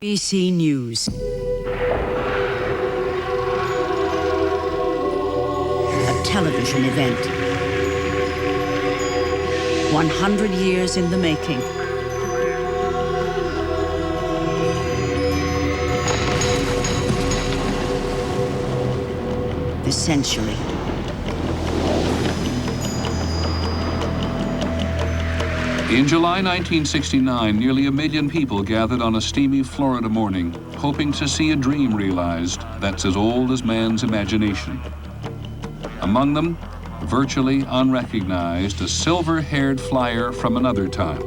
BBC News. A television event. 100 years in the making. The century. In July 1969, nearly 1 million people gathered on a steamy Florida morning, hoping to see a dream realized that's as old as man's imagination. Among them, virtually unrecognized, a silver-haired flyer from another time.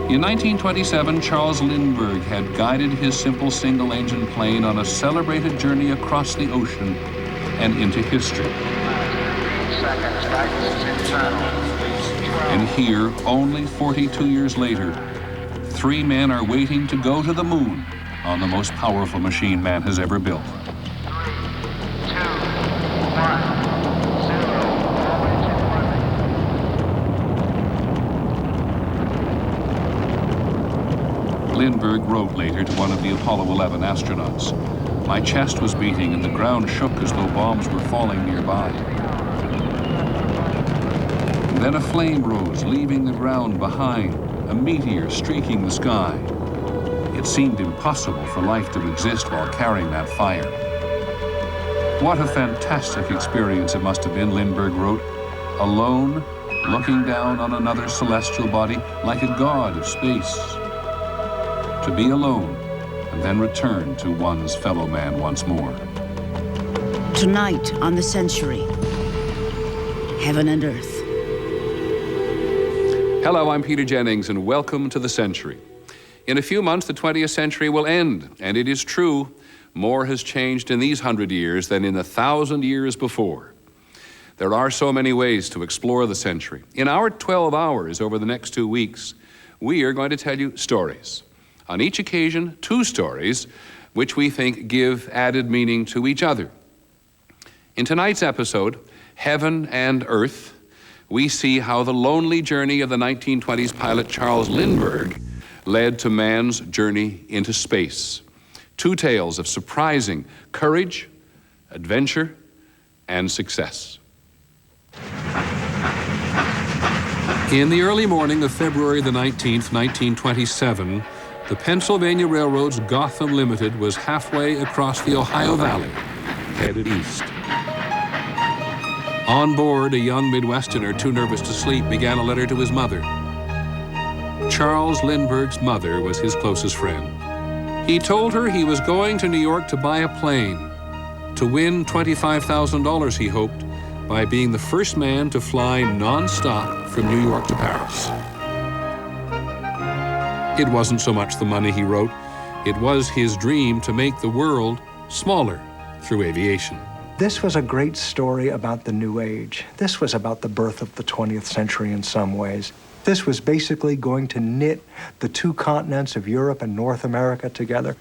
In 1927, Charles Lindburgh had guided his simple single-engine plane on a celebrated journey across the ocean and into history. Seconds, guidance internal. And here, only 42 years later, 3 men are waiting to go to the moon on the most powerful machine man has ever built. 3, 2, 1, 0. Lindbergh wrote later to one of the Apollo 11 astronauts, "My chest was beating and the ground shook as though bombs were falling nearby." Then a flame rose, leaving the ground behind, a meteor streaking the sky. It seemed impossible for life to exist while carrying that fire. What a fantastic experience it must have been, Lindbergh wrote, alone, looking down on another celestial body like a god of space. To be alone and then return to one's fellow man once more. Tonight on The Century, Heaven and Earth. Hello, I'm Peter Jennings, and welcome to The Century. In a few months, the 20th century will end, and it is true, more has changed in these 100 years than in the 1,000 years before. There are so many ways to explore the century. In our 12 hours over the next 2 weeks, we are going to tell you stories. On each occasion, 2 stories, which we think give added meaning to each other. In tonight's episode, Heaven and Earth, we see how the lonely journey of the 1920s pilot Charles Lindburgh led to man's journey into space. 2 tales of surprising courage, adventure, and success. In the early morning of February the 19th, 1927, the Pennsylvania Railroad's Gotham Limited was halfway across the Ohio Valley, headed east. On board, a young Midwesterner too nervous to sleep began a letter to his mother. Charles Lindbergh's mother was his closest friend. He told her he was going to New York to buy a plane, to win $25,000, he hoped, by being the first man to fly non-stop from New York to Paris. It wasn't so much the money, he wrote. It was his dream to make the world smaller through aviation. This was a great story about the New Age. This was about the birth of the 20th century in some ways. This was basically going to knit the 2 continents of Europe and North America together.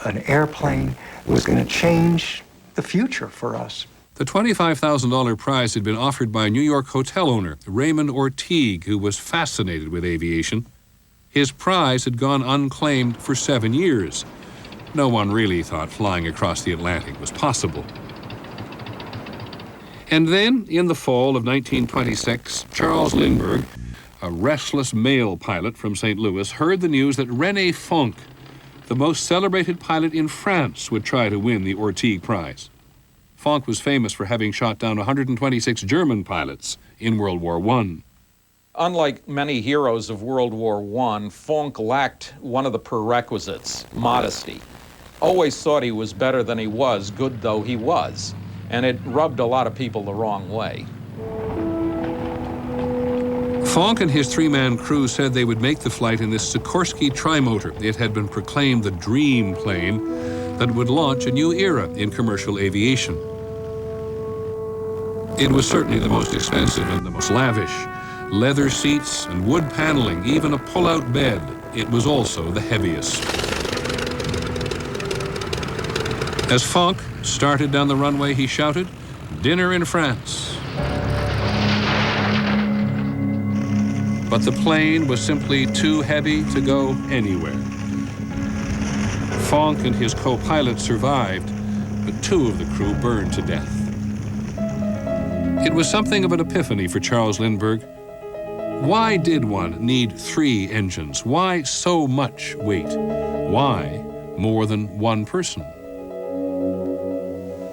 An airplane was going to change the future for us. The $25,000 prize had been offered by New York hotel owner Raymond Ortigue, who was fascinated with aviation. His prize had gone unclaimed for 7 years. No one really thought flying across the Atlantic was possible. And then, in the fall of 1926, Charles Lindburgh, a restless male pilot from St. Louis, heard the news that René Fonck, the most celebrated pilot in France, would try to win the Ortigue Prize. Fonck was famous for having shot down 126 German pilots in World War I. Unlike many heroes of World War I, Fonck lacked one of the prerequisites, modesty. Always thought he was better than he was, good though he was. And it rubbed a lot of people the wrong way. Fonck and his 3-man crew said they would make the flight in this Sikorsky trimotor. It had been proclaimed the dream plane that would launch a new era in commercial aviation. It was certainly the most expensive and the most lavish. Leather seats and wood paneling, even a pull-out bed. It was also the heaviest. As Fonck started down the runway, he shouted, "Dinner in France." But the plane was simply too heavy to go anywhere. Fonck and his co-pilot survived, but 2 of the crew burned to death. It was something of an epiphany for Charles Lindburgh. Why did one need 3 engines? Why so much weight? Why more than one person?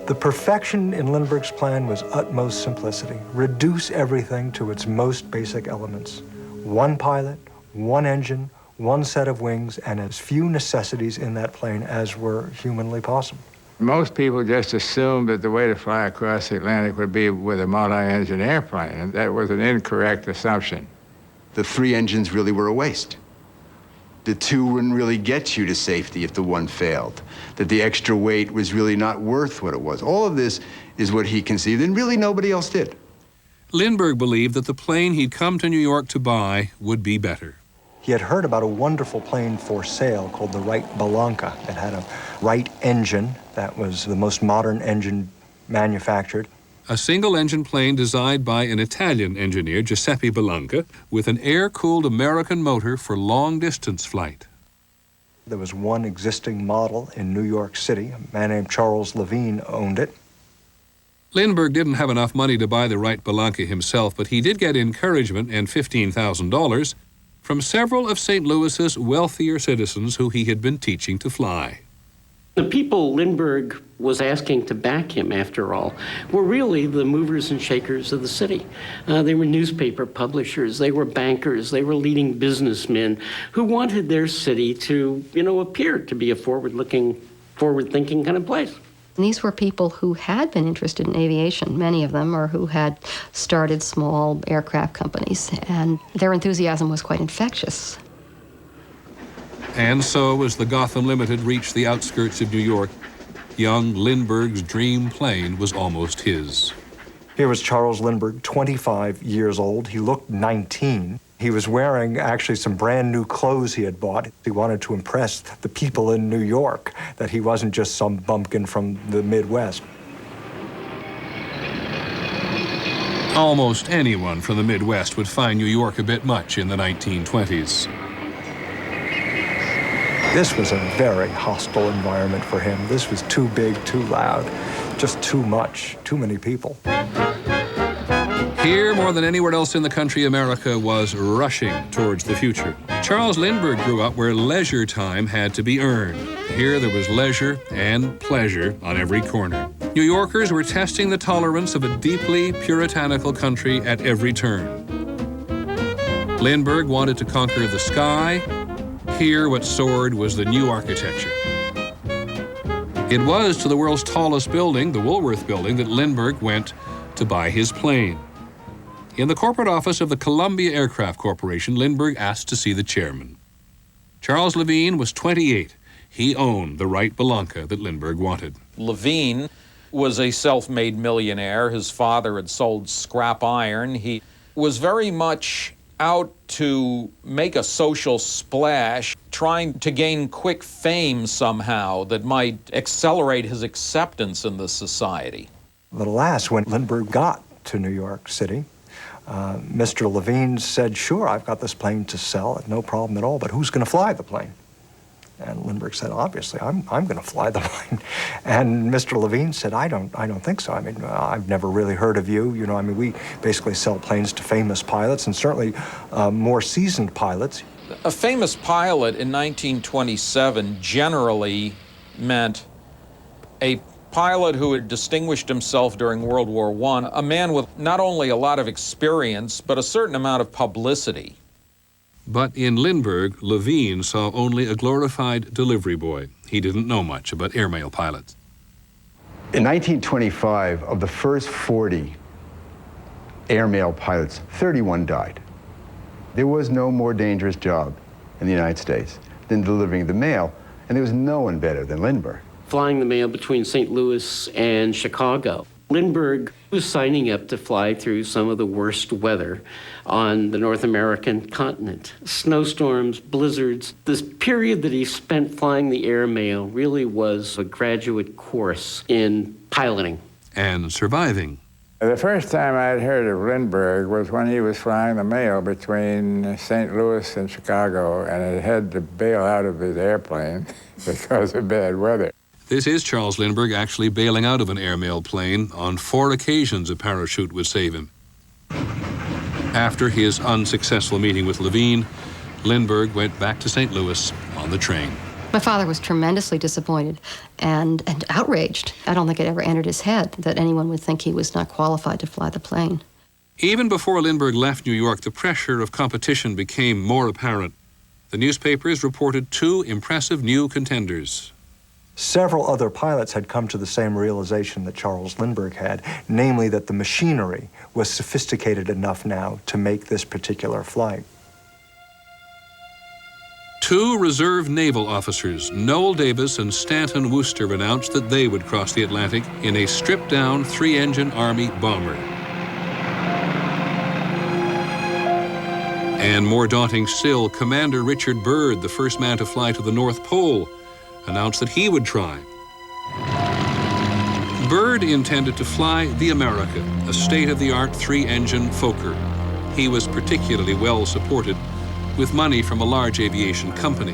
The perfection in Lindbergh's plan was utmost simplicity. Reduce everything to its most basic elements. 1 pilot, 1 engine, 1 set of wings, and as few necessities in that plane as were humanly possible. Most people just assumed that the way to fly across the Atlantic would be with a multi-engine airplane, and that was an incorrect assumption. The 3 engines really were a waste. The 2 wouldn't really get you to safety if the 1 failed. That the extra weight was really not worth what it was. All of this is what he conceived, and really nobody else did. Lindbergh believed that the plane he'd come to New York to buy would be better. He had heard about a wonderful plane for sale called the Wright Bellanca. It had a Wright engine that was the most modern engine manufactured. A single-engine plane designed by an Italian engineer, Giuseppe Bellanca, with an air-cooled American motor for long-distance flight. There was 1 existing model in New York City. A man named Charles Lindburgh owned it. Lindbergh didn't have enough money to buy the Wright Bellanca himself, but he did get encouragement and $15,000 from several of St. Louis's wealthier citizens who he had been teaching to fly. The people Lindbergh was asking to back him, after all, were really the movers and shakers of the city. They were newspaper publishers, they were bankers, they were leading businessmen who wanted their city to, appear to be a forward-thinking kind of place. And these were people who had been interested in aviation, many of them, or who had started small aircraft companies, and their enthusiasm was quite infectious. And so, as the Gotham Limited reached the outskirts of New York, young Lindbergh's dream plane was almost his. Here was Charles Lindburgh, 25 years old. He looked 19. He was wearing actually some brand new clothes he had bought. He wanted to impress the people in New York, that he wasn't just some bumpkin from the Midwest. Almost anyone from the Midwest would find New York a bit much in the 1920s. This was a very hostile environment for him. This was too big, too loud, just too much, too many people. Here, more than anywhere else in the country, America was rushing towards the future. Charles Lindbergh grew up where leisure time had to be earned. Here there was leisure and pleasure on every corner. New Yorkers were testing the tolerance of a deeply puritanical country at every turn. Lindbergh wanted to conquer the sky. Here, what soared was the new architecture. It was to the world's tallest building, the Woolworth Building, that Lindbergh went to buy his plane. In the corporate office of the Columbia Aircraft Corporation, Lindbergh asked to see the chairman. Charles Levine was 28. He owned the Wright Bellanca that Lindbergh wanted. Levine was a self-made millionaire. His father had sold scrap iron. He was very much out to make a social splash, trying to gain quick fame somehow that might accelerate his acceptance in the society. But alas, when Lindbergh got to New York City, Mr. Levine said, sure, I've got this plane to sell, no problem at all, but who's going to fly the plane? And Lindbergh said, obviously, I'm going to fly the plane. And Mr. Levine said, I don't think so. I mean, I've never really heard of you. We basically sell planes to famous pilots, and certainly more seasoned pilots. A famous pilot in 1927 generally meant a pilot who had distinguished himself during World War I, a man with not only a lot of experience, but a certain amount of publicity. But in Lindbergh, Levine saw only a glorified delivery boy. He didn't know much about airmail pilots. In 1925, of the first 40 airmail pilots, 31 died. There was no more dangerous job in the United States than delivering the mail, and there was no one better than Lindbergh. Flying the mail between St. Louis and Chicago. Lindbergh was signing up to fly through some of the worst weather on the North American continent. Snowstorms, blizzards. This period that he spent flying the airmail really was a graduate course in piloting. And surviving. The first time I'd heard of Lindbergh was when he was flying the mail between St. Louis and Chicago, and he had to bail out of his airplane because of bad weather. This is Charles Lindbergh actually bailing out of an airmail plane. On 4 occasions, a parachute would save him. After his unsuccessful meeting with Levine, Lindbergh went back to St. Louis on the train. My father was tremendously disappointed and outraged. I don't think it ever entered his head that anyone would think he was not qualified to fly the plane. Even before Lindbergh left New York, the pressure of competition became more apparent. The newspapers reported 2 impressive new contenders. Several other pilots had come to the same realization that Charles Lindbergh had, namely that the machinery was sophisticated enough now to make this particular flight. 2 reserve naval officers, Noel Davis and Stanton Worcester, announced that they would cross the Atlantic in a stripped-down 3-engine Army bomber. And more daunting still, Commander Richard Byrd, the first man to fly to the North Pole, announced that he would try. Byrd intended to fly the America, a state-of-the-art 3-engine Fokker. He was particularly well supported with money from a large aviation company.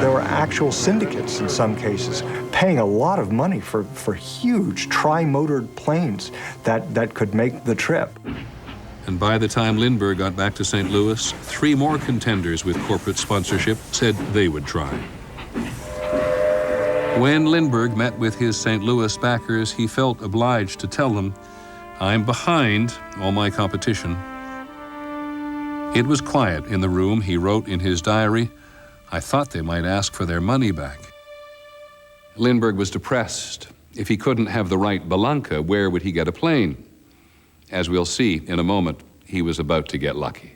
There were actual syndicates in some cases paying a lot of money for huge tri-motored planes that could make the trip. And by the time Lindbergh got back to St. Louis, 3 more contenders with corporate sponsorship said they would try. When Lindbergh met with his St. Louis backers, he felt obliged to tell them, "I'm behind all my competition." It was quiet in the room. He wrote in his diary, "I thought they might ask for their money back." Lindbergh was depressed. If he couldn't have the right Belanca, where would he get a plane? As we'll see in a moment, he was about to get lucky.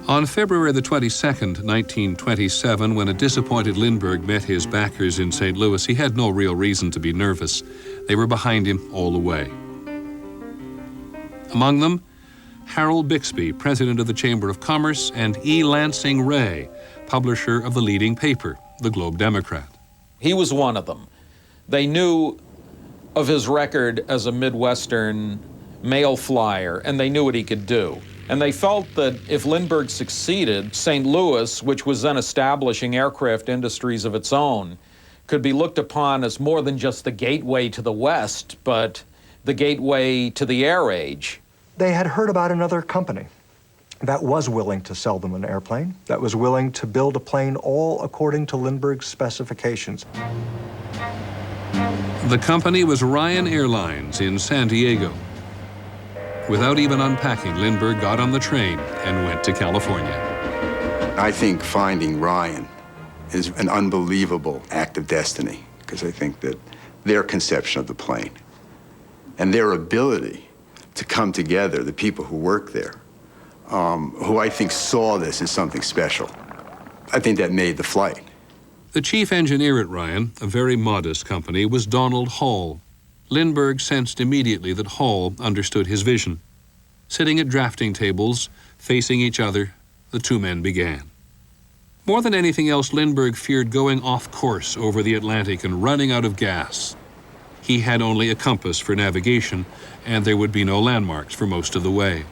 On February the 22nd, 1927, when a disappointed Lindbergh met his backers in St. Louis, he had no real reason to be nervous. They were behind him all the way. Among them, Harold Bixby, president of the Chamber of Commerce, and E. Lansing Ray, publisher of the leading paper, the Globe Democrat. He was one of them. They knew of his record as a Midwestern mail flyer, and they knew what he could do. And they felt that if Lindbergh succeeded, St. Louis, which was then establishing aircraft industries of its own, could be looked upon as more than just the gateway to the West, but the gateway to the air age. They had heard about another company that was willing to sell them an airplane, that was willing to build a plane all according to Lindbergh's specifications. The company was Ryan Airlines in San Diego. Without even unpacking, Lindbergh got on the train and went to California. I think finding Ryan is an unbelievable act of destiny, because I think that their conception of the plane and their ability to come together, the people who work there, who I think saw this as something special, I think that made the flight. The chief engineer at Ryan, a very modest company, was Donald Hall. Lindbergh sensed immediately that Hall understood his vision. Sitting at drafting tables, facing each other, the 2 men began. More than anything else, Lindbergh feared going off course over the Atlantic and running out of gas. He had only a compass for navigation, and there would be no landmarks for most of the way.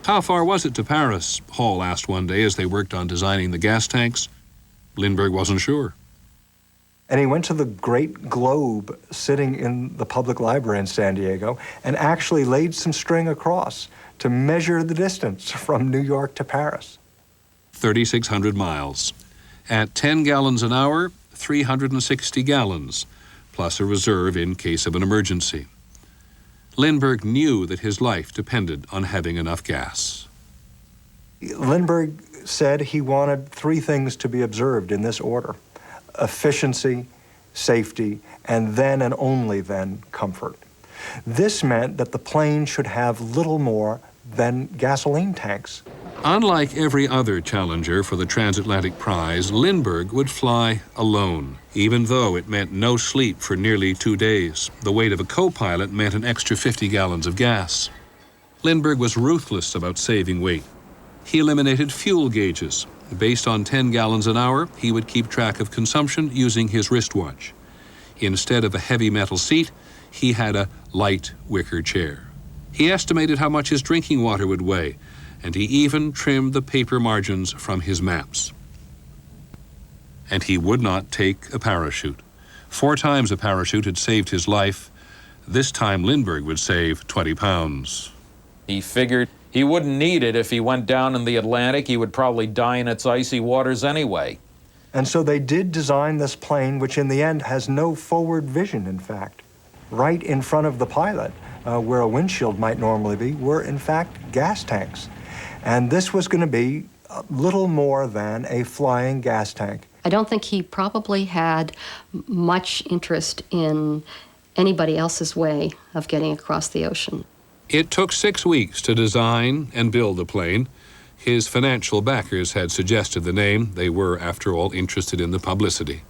"How far was it to Paris?" Hall asked one day as they worked on designing the gas tanks. Lindbergh wasn't sure. And he went to the Great Globe sitting in the public library in San Diego and actually laid some string across to measure the distance from New York to Paris. 3,600 miles. At 10 gallons an hour, 360 gallons, plus a reserve in case of an emergency. Lindbergh knew that his life depended on having enough gas. Lindbergh said he wanted 3 things to be observed in this order: efficiency, safety, and then and only then comfort. This meant that the plane should have little more than gasoline tanks. Unlike every other challenger for the transatlantic prize, Lindbergh would fly alone, even though it meant no sleep for nearly 2 days. The weight of a co-pilot meant an extra 50 gallons of gas. Lindbergh was ruthless about saving weight. He eliminated fuel gauges. Based on 10 gallons an hour, he would keep track of consumption using his wristwatch. Instead of a heavy metal seat, he had a light wicker chair. He estimated how much his drinking water would weigh, and he even trimmed the paper margins from his maps. And he would not take a parachute. 4 times a parachute had saved his life. This time Lindbergh would save 20 pounds. He figured he wouldn't need it if he went down in the Atlantic. He would probably die in its icy waters anyway. And so they did design this plane, which in the end has no forward vision, in fact. Right in front of the pilot, where a windshield might normally be, were in fact gas tanks. And this was going to be little more than a flying gas tank. I don't think he probably had much interest in anybody else's way of getting across the ocean. It took 6 weeks to design and build the plane. His financial backers had suggested the name. They were, after all, interested in the publicity.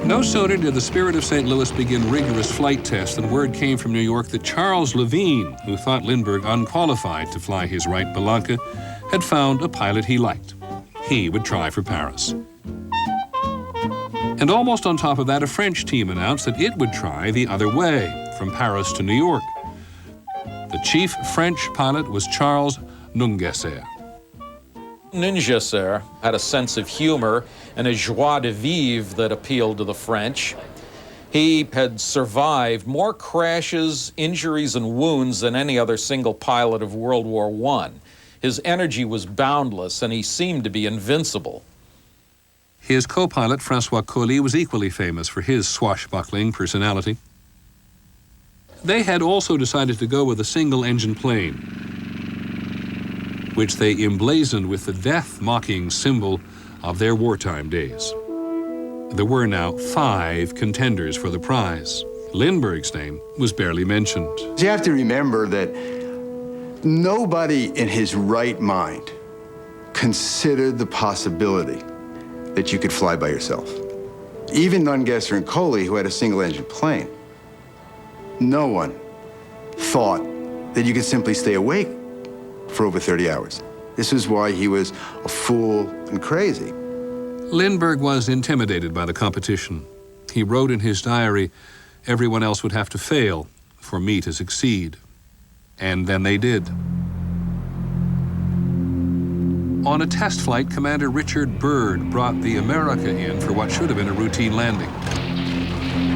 No sooner did the Spirit of St. Louis begin rigorous flight tests than word came from New York that Charles Levine, who thought Lindbergh unqualified to fly his Wright Belanca, had found a pilot he liked. He would try for Paris. And almost on top of that, a French team announced that it would try the other way, from Paris to New York. The chief French pilot was Charles Lindburgh. Lindburgh had a sense of humor and a joie de vivre that appealed to the French. He had survived more crashes, injuries, and wounds than any other single pilot of World War I. His energy was boundless, and he seemed to be invincible. His co-pilot, François Colli, was equally famous for his swashbuckling personality. They had also decided to go with a single-engine plane, which they emblazoned with the death-mocking symbol of their wartime days. There were now 5 contenders for the prize. Lindbergh's name was barely mentioned. You have to remember that nobody in his right mind considered the possibility that you could fly by yourself. Even Lindburgh and Colli, who had a single-engine plane, no one thought that you could simply stay awake for over 30 hours. This is why he was a fool and crazy. Lindbergh was intimidated by the competition. He wrote in his diary, everyone else would have to fail for me to succeed. And then they did. On a test flight, Commander Richard Byrd brought the America in for what should have been a routine landing.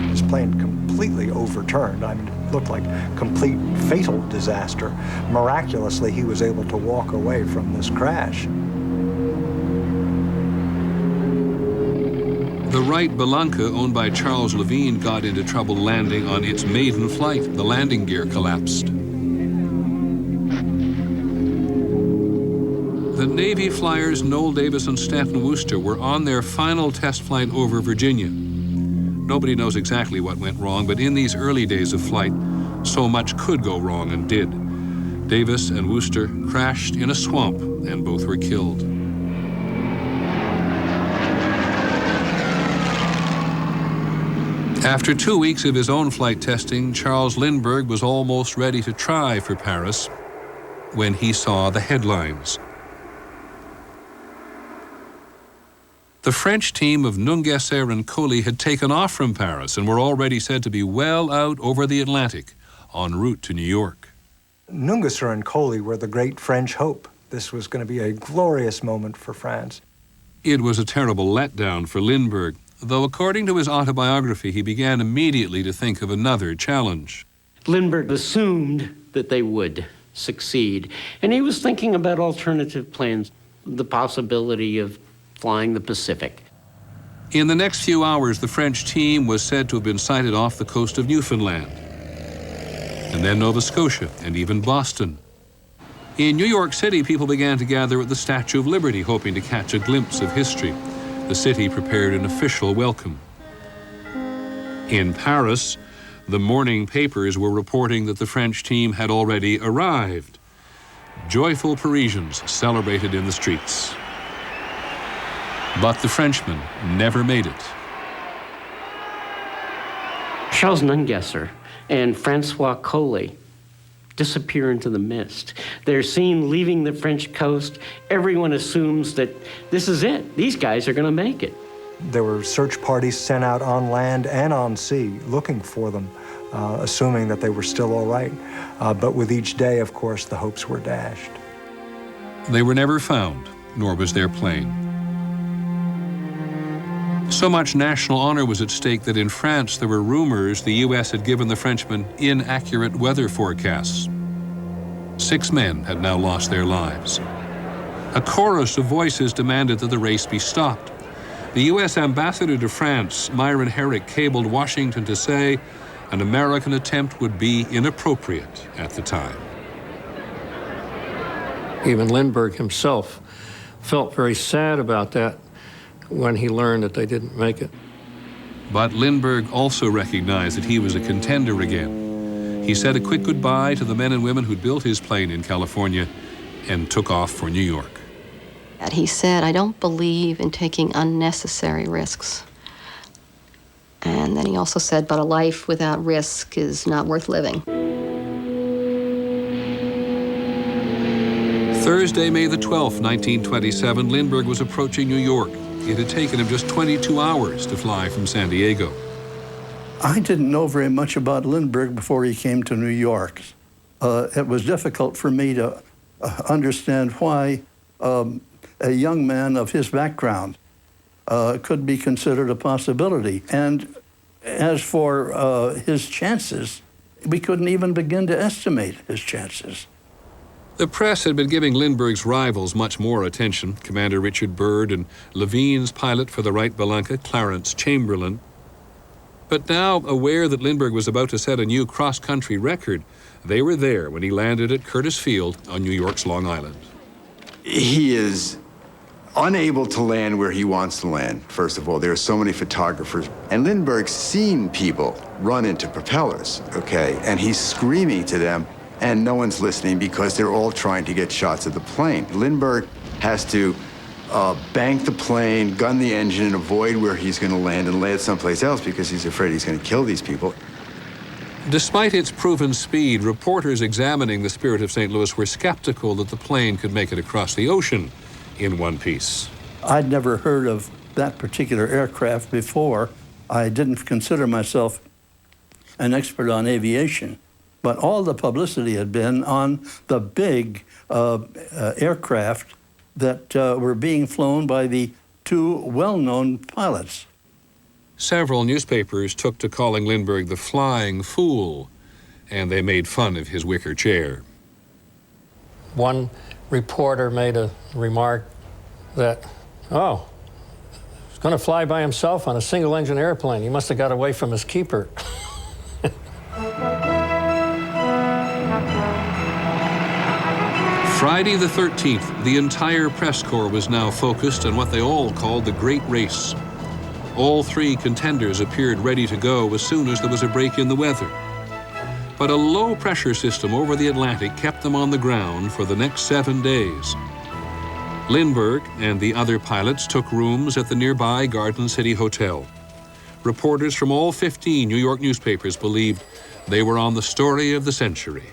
His plane completely overturned. I mean, it looked like complete fatal disaster. Miraculously, he was able to walk away from this crash. The Wright Belanca, owned by Charles Levine, got into trouble landing on its maiden flight. The landing gear collapsed. The Navy flyers Noel Davis and Stanton Worcester were on their final test flight over Virginia. Nobody knows exactly what went wrong, but in these early days of flight, so much could go wrong and did. Davis and Worcester crashed in a swamp, and both were killed. After 2 weeks of his own flight testing, Charles Lindbergh was almost ready to try for Paris when he saw the headlines. The French team of Lindburgh and Colli had taken off from Paris and were already said to be well out over the Atlantic, en route to New York. Lindburgh and Colli were the great French hope. This was going to be a glorious moment for France. It was a terrible letdown for Lindbergh, though according to his autobiography, he began immediately to think of another challenge. Lindbergh assumed that they would succeed, and he was thinking about alternative plans, the possibility of flying the Pacific. In the next few hours, the French team was said to have been sighted off the coast of Newfoundland, and then Nova Scotia, and even Boston. In New York City, people began to gather at the Statue of Liberty, hoping to catch a glimpse of history. The city prepared an official welcome. In Paris, the morning papers were reporting that the French team had already arrived. Joyful Parisians celebrated in the streets. But the Frenchmen never made it. Charles Lindburgh and François Colli disappear into the mist. They're seen leaving the French coast. Everyone assumes that this is it. These guys are going to make it. There were search parties sent out on land and on sea looking for them, assuming that they were still all right. But with each day, of course, the hopes were dashed. They were never found, nor was their plane. So much national honor was at stake that in France there were rumors the U.S. had given the Frenchmen inaccurate weather forecasts. 6 men had now lost their lives. A chorus of voices demanded that the race be stopped. The U.S. ambassador to France, Myron Herrick, cabled Washington to say an American attempt would be inappropriate at the time. Even Lindbergh himself felt very sad about that when he learned that they didn't make it. But Lindbergh also recognized that he was a contender again. He said a quick goodbye to the men and women who'd built his plane in California and took off for New York. He said, "I don't believe in taking unnecessary risks." And then he also said, "But a life without risk is not worth living." Thursday, May the 12th, 1927, Lindbergh was approaching New York. It had taken him just 22 hours to fly from San Diego. I didn't know very much about Lindbergh before he came to New York. It was difficult for me to understand why a young man of his background could be considered a possibility. And as for his chances, we couldn't even begin to estimate his chances. The press had been giving Lindbergh's rivals much more attention. Commander Richard Byrd and Levine's pilot for the Wright-Bellanca, Clarence Chamberlain. But now, aware that Lindbergh was about to set a new cross-country record, they were there when he landed at Curtis Field on New York's Long Island. He is unable to land where he wants to land. First of all, there are so many photographers. And Lindbergh's seen people run into propellers, okay? And he's screaming to them, and no one's listening because they're all trying to get shots of the plane. Lindbergh has to bank the plane, gun the engine, and avoid where he's going to land and land someplace else because he's afraid he's going to kill these people. Despite its proven speed, reporters examining the Spirit of St. Louis were skeptical that the plane could make it across the ocean in one piece. I'd never heard of that particular aircraft before. I didn't consider myself an expert on aviation, but all the publicity had been on the big aircraft that were being flown by the 2 well-known pilots. Several newspapers took to calling Lindbergh the Flying Fool, and they made fun of his wicker chair. One reporter made a remark that, "Oh, he's going to fly by himself on a single-engine airplane. He must have got away from his keeper." Friday the 13th, the entire press corps was now focused on what they all called the Great Race. All 3 contenders appeared ready to go as soon as there was a break in the weather. But a low-pressure system over the Atlantic kept them on the ground for the next 7 days. Lindbergh and the other pilots took rooms at the nearby Garden City Hotel. Reporters from all 15 New York newspapers believed they were on the story of the century.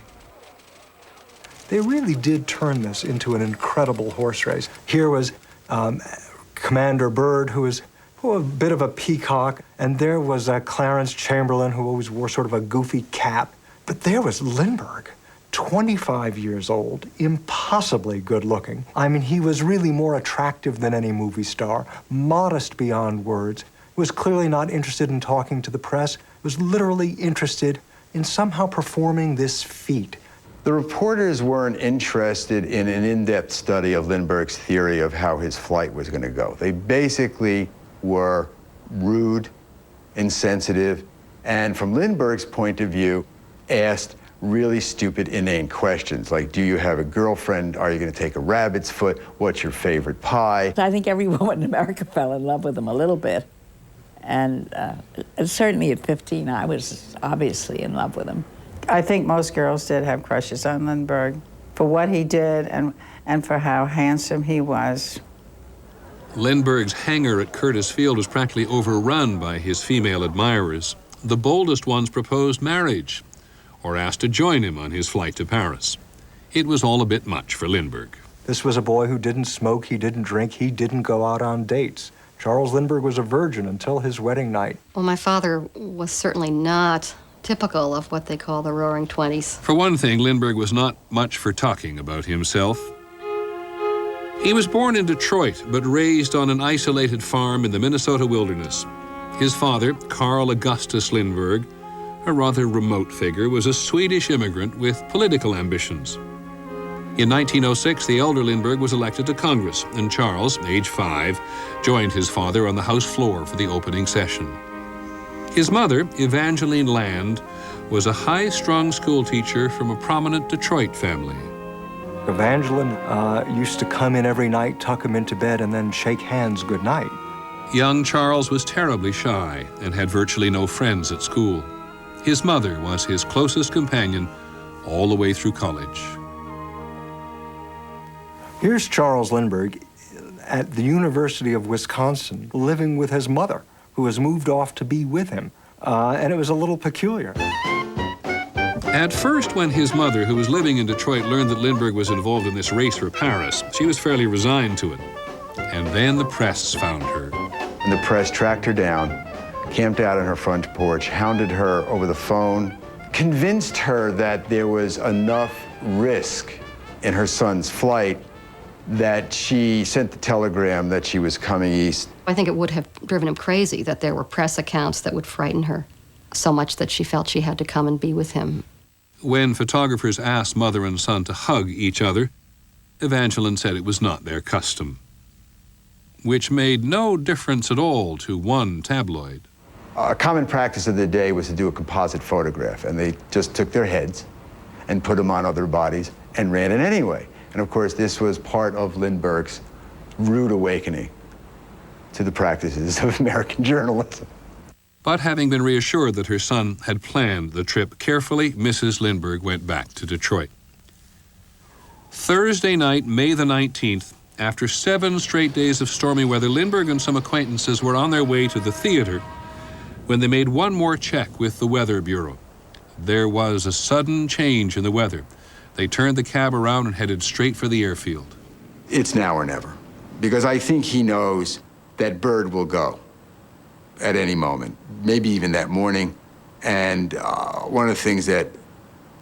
They really did turn this into an incredible horse race. Here was Commander Byrd, who was a bit of a peacock, and there was Clarence Chamberlain, who always wore sort of a goofy cap. But there was Lindbergh, 25 years old, impossibly good-looking. I mean, he was really more attractive than any movie star, modest beyond words, was clearly not interested in talking to the press, was literally interested in somehow performing this feat. The reporters weren't interested in an in-depth study of Lindbergh's theory of how his flight was going to go. They basically were rude, insensitive, and from Lindbergh's point of view, asked really stupid, inane questions, like, do you have a girlfriend? Are you going to take a rabbit's foot? What's your favorite pie? I think every woman in America fell in love with him a little bit. And certainly at 15, I was obviously in love with him. I think most girls did have crushes on Lindbergh for what he did and for how handsome he was. Lindbergh's hangar at Curtis Field was practically overrun by his female admirers. The boldest ones proposed marriage or asked to join him on his flight to Paris. It was all a bit much for Lindbergh. This was a boy who didn't smoke, he didn't drink, he didn't go out on dates. Charles Lindbergh was a virgin until his wedding night. Well, my father was certainly not typical of what they call the Roaring Twenties. For one thing, Lindbergh was not much for talking about himself. He was born in Detroit, but raised on an isolated farm in the Minnesota wilderness. His father, Carl Augustus Lindbergh, a rather remote figure, was a Swedish immigrant with political ambitions. In 1906, the elder Lindbergh was elected to Congress, and Charles, age 5, joined his father on the House floor for the opening session. His mother, Evangeline Land, was a high-strung schoolteacher from a prominent Detroit family. Evangeline used to come in every night, tuck him into bed, and then shake hands goodnight. Young Charles was terribly shy and had virtually no friends at school. His mother was his closest companion all the way through college. Here's Charles Lindbergh at the University of Wisconsin, living with his mother, who has moved off to be with him. And it was a little peculiar. At first, when his mother, who was living in Detroit, learned that Lindbergh was involved in this race for Paris, she was fairly resigned to it. And then the press found her. And the press tracked her down, camped out on her front porch, hounded her over the phone, convinced her that there was enough risk in her son's flight that she sent the telegram that she was coming east. I think it would have driven him crazy that there were press accounts that would frighten her so much that she felt she had to come and be with him. When photographers asked mother and son to hug each other, Evangeline said it was not their custom, which made no difference at all to one tabloid. A common practice of the day was to do a composite photograph, and they just took their heads and put them on other bodies and ran it anyway. And of course, this was part of Lindbergh's rude awakening to the practices of American journalism. But having been reassured that her son had planned the trip carefully, Mrs. Lindbergh went back to Detroit. Thursday night, May the 19th, after 7 straight days of stormy weather, Lindbergh and some acquaintances were on their way to the theater when they made one more check with the Weather Bureau. There was a sudden change in the weather. They turned the cab around and headed straight for the airfield. It's now or never, because I think he knows that Byrd will go at any moment, maybe even that morning. And one of the things that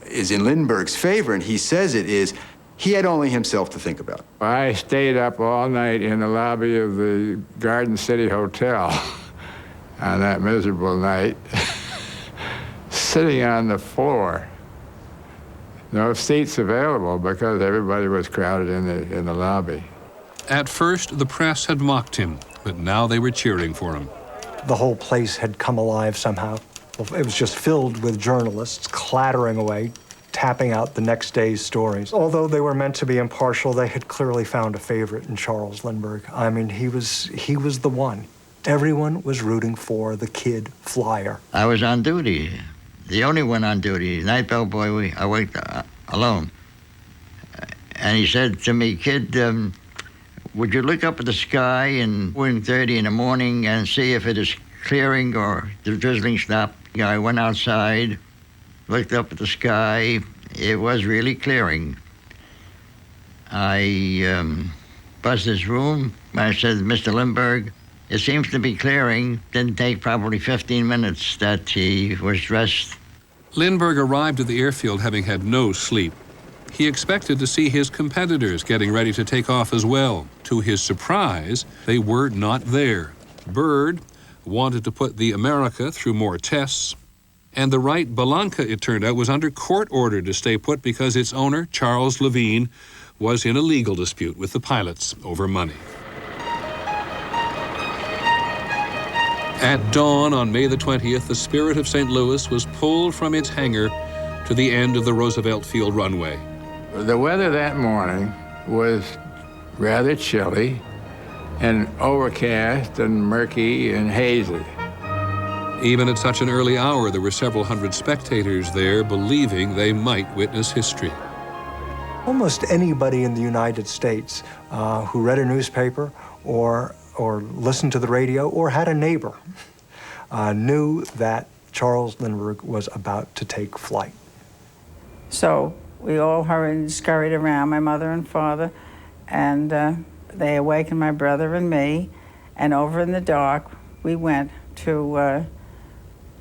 is in Lindbergh's favor, and he says it, is he had only himself to think about. I stayed up all night in the lobby of the Garden City Hotel on that miserable night, sitting on the floor. No seats available because everybody was crowded in the lobby. At first, the press had mocked him, but now they were cheering for him. The whole place had come alive somehow. It was just filled with journalists clattering away, tapping out the next day's stories. Although they were meant to be impartial, they had clearly found a favorite in Charles Lindbergh. I mean, he was the one. Everyone was rooting for the kid flyer. I was on duty, the only one on duty. Night bellboy, I worked alone. And he said to me, "Kid, would you look up at the sky at 1:30 in the morning and see if it is clearing or the drizzling stopped?" I went outside, looked up at the sky. It was really clearing. I buzzed his room. I said, "Mr. Lindbergh, it seems to be clearing." Didn't take probably 15 minutes that he was dressed. Lindbergh arrived at the airfield having had no sleep. He expected to see his competitors getting ready to take off as well. To his surprise, they were not there. Byrd wanted to put the America through more tests, and the Wright Belanca, it turned out, was under court order to stay put because its owner, Charles Levine, was in a legal dispute with the pilots over money. At dawn on May the 20th, the Spirit of St. Louis was pulled from its hangar to the end of the Roosevelt Field runway. The weather that morning was rather chilly and overcast and murky and hazy. Even at such an early hour, there were several hundred spectators there believing they might witness history. Almost anybody in the United States who read a newspaper or listened to the radio or had a neighbor knew that Charles Lindbergh was about to take flight. So we all hurried and scurried around, my mother and father, and they awakened my brother and me, And over in the dark, we went to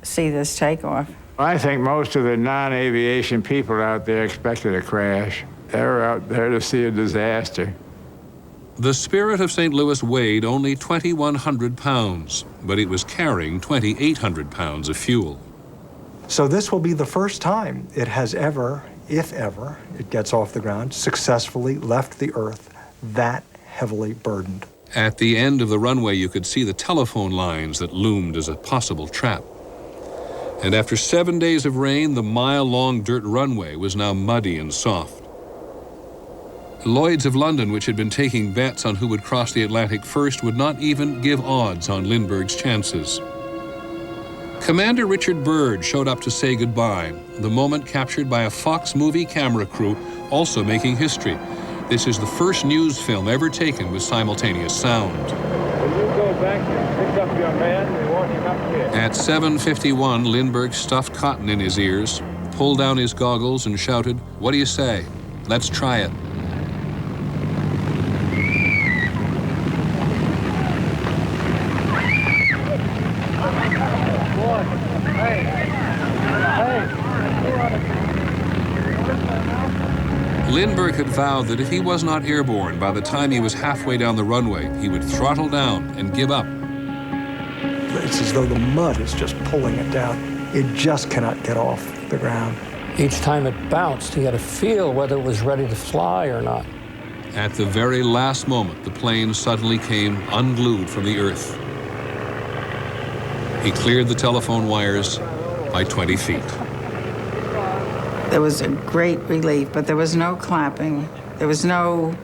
see this takeoff. I think most of the non-aviation people out there expected a crash. They were out there to see a disaster. The Spirit of St. Louis weighed only 2,100 pounds, but it was carrying 2,800 pounds of fuel. So this will be the first time it has ever, if ever, it gets off the ground, successfully left the Earth that heavily burdened. At the end of the runway, you could see the telephone lines that loomed as a possible trap. And after 7 days of rain, the mile-long dirt runway was now muddy and soft. Lloyd's of London, which had been taking bets on who would cross the Atlantic first, would not even give odds on Lindbergh's chances. Commander Richard Byrd showed up to say goodbye, the moment captured by a Fox movie camera crew, also making history. This is the first news film ever taken with simultaneous sound. Will you go back and pick up your man? We want him up here. At 7:51, Lindbergh stuffed cotton in his ears, pulled down his goggles and shouted, "What do you say? Let's try it." Lindbergh had vowed that if he was not airborne by the time he was halfway down the runway, he would throttle down and give up. It's as though the mud is just pulling it down. It just cannot get off the ground. Each time it bounced, he had to feel whether it was ready to fly or not. At the very last moment, the plane suddenly came unglued from the earth. He cleared the telephone wires by 20 feet. There was a great relief, but there was no clapping. There was no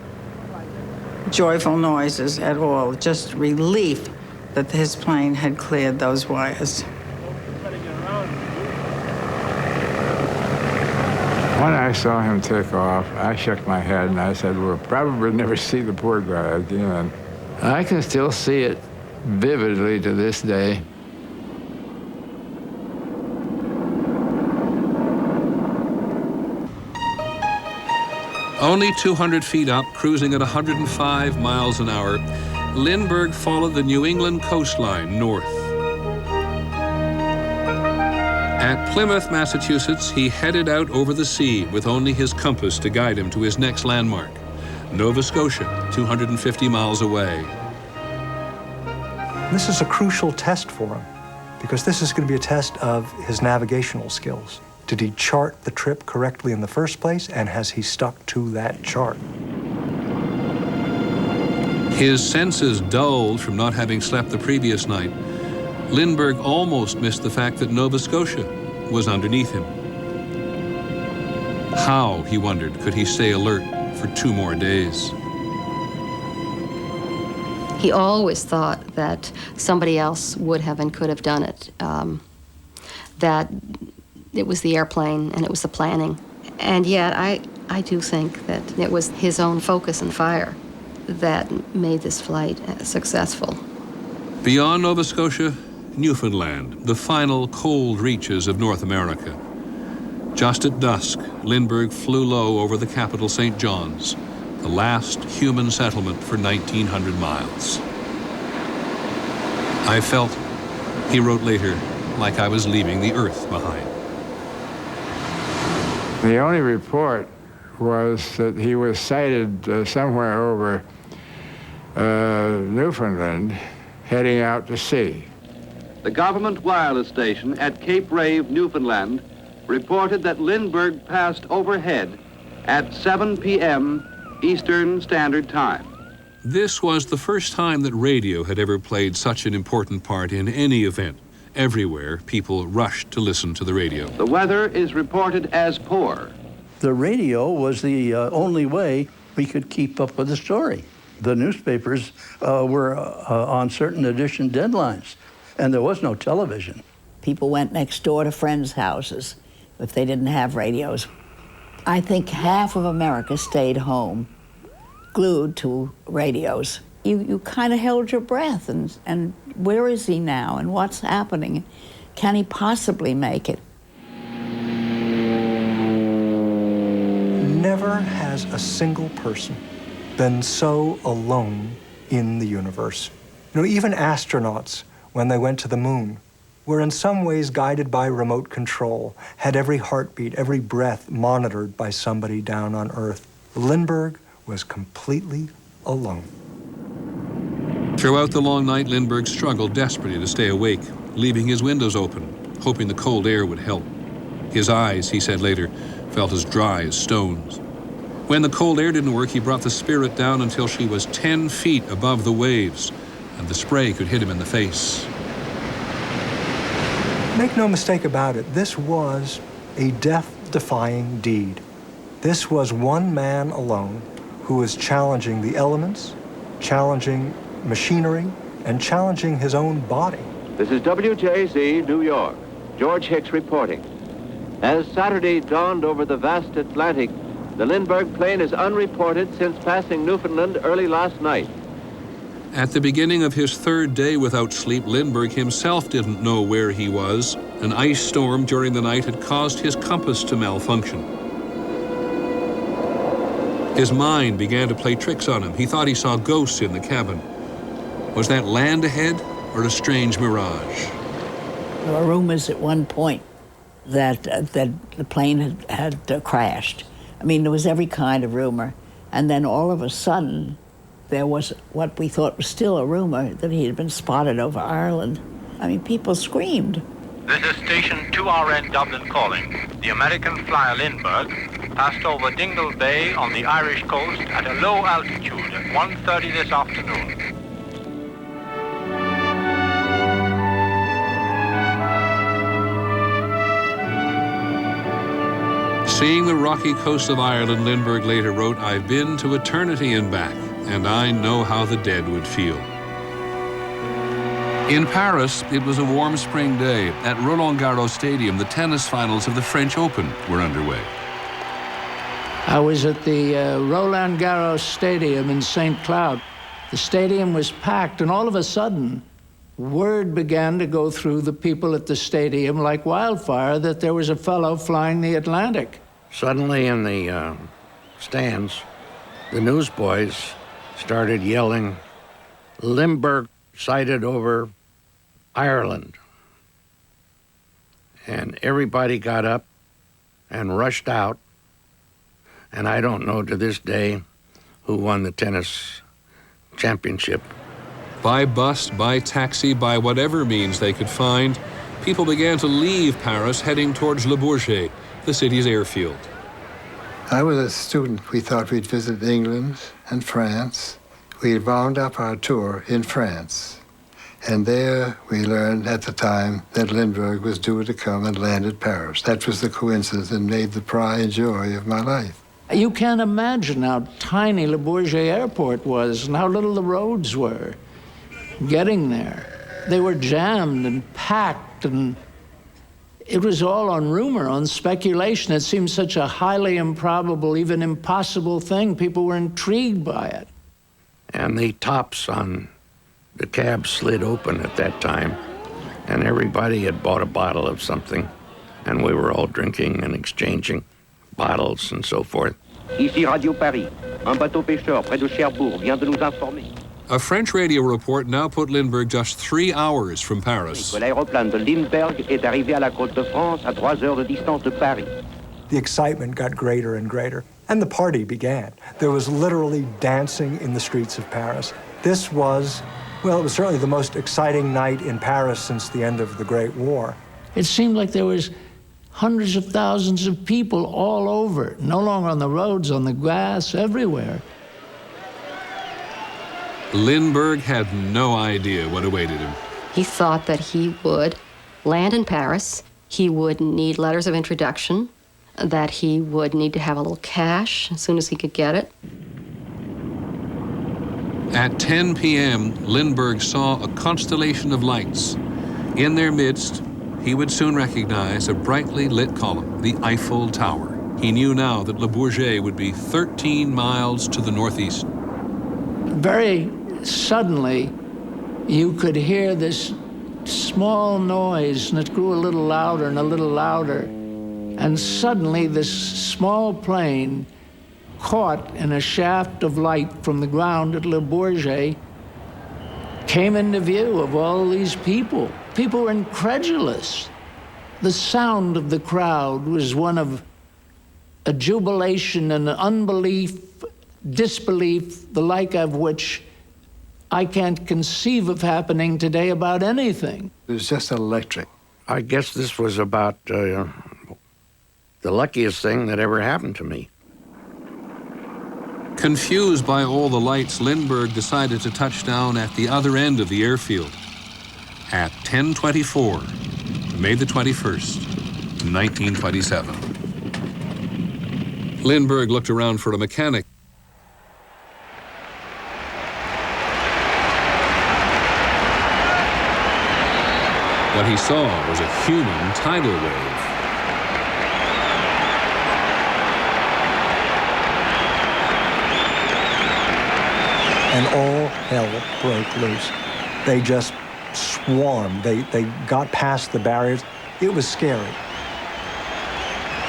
joyful noises at all, just relief that his plane had cleared those wires. When I saw him take off, I shook my head and I said, we'll probably never see the poor guy again. I can still see it vividly to this day. Only 200 feet up, cruising at 105 miles an hour, Lindbergh followed the New England coastline north. At Plymouth, Massachusetts, he headed out over the sea with only his compass to guide him to his next landmark, Nova Scotia, 250 miles away. This is a crucial test for him, because this is going to be a test of his navigational skills. Did he chart the trip correctly in the first place, and has he stuck to that chart? His senses dulled from not having slept the previous night. Lindbergh almost missed the fact that Nova Scotia was underneath him. How, he wondered, could he stay alert for 2 more days? He always thought that somebody else would have and could have done it, that it was the airplane and it was the planning. And yet I do think that it was his own focus and fire that made this flight successful. Beyond Nova Scotia, Newfoundland, the final cold reaches of North America. Just at dusk, Lindbergh flew low over the capital, St. John's, the last human settlement for 1,900 miles. I felt, he wrote later, like I was leaving the Earth behind. The only report was that he was sighted somewhere over Newfoundland, heading out to sea. The government wireless station at Cape Rave, Newfoundland, reported that Lindbergh passed overhead at 7 p.m. Eastern Standard Time. This was the first time that radio had ever played such an important part in any event. Everywhere, people rushed to listen to the radio. The weather is reported as poor. The radio was the only way we could keep up with the story. The newspapers were on certain edition deadlines, and there was no television. People went next door to friends' houses if they didn't have radios. I think half of America stayed home, glued to radios. You kind of held your breath, and where is he now, and what's happening? Can he possibly make it? Never has a single person been so alone in the universe. You know, even astronauts, when they went to the moon, were in some ways guided by remote control, had every heartbeat, every breath monitored by somebody down on Earth. Lindbergh was completely alone. Throughout the long night, Lindbergh struggled desperately to stay awake, leaving his windows open, hoping the cold air would help. His eyes, he said later, felt as dry as stones. When the cold air didn't work, he brought the Spirit down until she was 10 feet above the waves, and the spray could hit him in the face. Make no mistake about it, this was a death-defying deed. This was one man alone who was challenging the elements, challenging machinery, and challenging his own body. This is WJZ, New York. George Hicks reporting. As Saturday dawned over the vast Atlantic, the Lindbergh plane is unreported since passing Newfoundland early last night. At the beginning of his third day without sleep, Lindbergh himself didn't know where he was. An ice storm during the night had caused his compass to malfunction. His mind began to play tricks on him. He thought he saw ghosts in the cabin. Was that land ahead or a strange mirage? There were rumors at one point that the plane had crashed. I mean, there was every kind of rumor. And then all of a sudden, there was what we thought was still a rumor that he had been spotted over Ireland. I mean, people screamed. This is Station 2RN Dublin calling. The American flyer Lindbergh passed over Dingle Bay on the Irish coast at a low altitude at 1:30 this afternoon. Seeing the rocky coast of Ireland, Lindbergh later wrote, "I've been to eternity and back, and I know how the dead would feel." In Paris, it was a warm spring day. At Roland-Garros Stadium, the tennis finals of the French Open were underway. I was at the Roland-Garros Stadium in St. Cloud. The stadium was packed, and all of a sudden, word began to go through the people at the stadium like wildfire that there was a fellow flying the Atlantic. Suddenly in the stands, the newsboys started yelling, "Lindbergh sighted over Ireland." And everybody got up and rushed out. And I don't know to this day who won the tennis championship. By bus, by taxi, by whatever means they could find, people began to leave Paris, heading towards Le Bourget, the city's airfield. I was a student. We thought we'd visit England and France. We wound up our tour in France. And there we learned at the time that Lindbergh was due to come and land at Paris. That was the coincidence that made the pride and joy of my life. You can't imagine how tiny Le Bourget Airport was and how little the roads were. Getting there, they were jammed and packed, and it was all on rumor, on speculation. It seemed such a highly improbable, even impossible thing. People were intrigued by it. And the tops on the cab slid open at that time, and everybody had bought a bottle of something, and we were all drinking and exchanging bottles and so forth. Ici Radio Paris. Un bateau pêcheur près de Cherbourg vient de nous informer. A French radio report now put Lindbergh just 3 hours from Paris. L'aéroplane de Lindbergh est arrivé à la côte de France à 3 heures de distance de Paris. The excitement got greater and greater, and the party began. There was literally dancing in the streets of Paris. This was, well, it was certainly the most exciting night in Paris since the end of the Great War. It seemed like there was hundreds of thousands of people all over, no longer on the roads, on the grass, everywhere. Lindbergh had no idea what awaited him. He thought that he would land in Paris, he would need letters of introduction, that he would need to have a little cash as soon as he could get it. At 10 p.m., Lindbergh saw a constellation of lights. In their midst, he would soon recognize a brightly lit column, the Eiffel Tower. He knew now that Le Bourget would be 13 miles to the northeast. Very suddenly, you could hear this small noise, and it grew a little louder and a little louder. And suddenly, this small plane caught in a shaft of light from the ground at Le Bourget came into view of all these people. People were incredulous. The sound of the crowd was one of a jubilation and unbelief, disbelief, the like of which I can't conceive of happening today about anything. It was just electric. I guess this was about the luckiest thing that ever happened to me. Confused by all the lights, Lindbergh decided to touch down at the other end of the airfield at 10:24, May the 21st, 1927. Lindbergh looked around for a mechanic. What he saw was a human tidal wave. And all hell broke loose. They just swarmed. They got past the barriers. It was scary.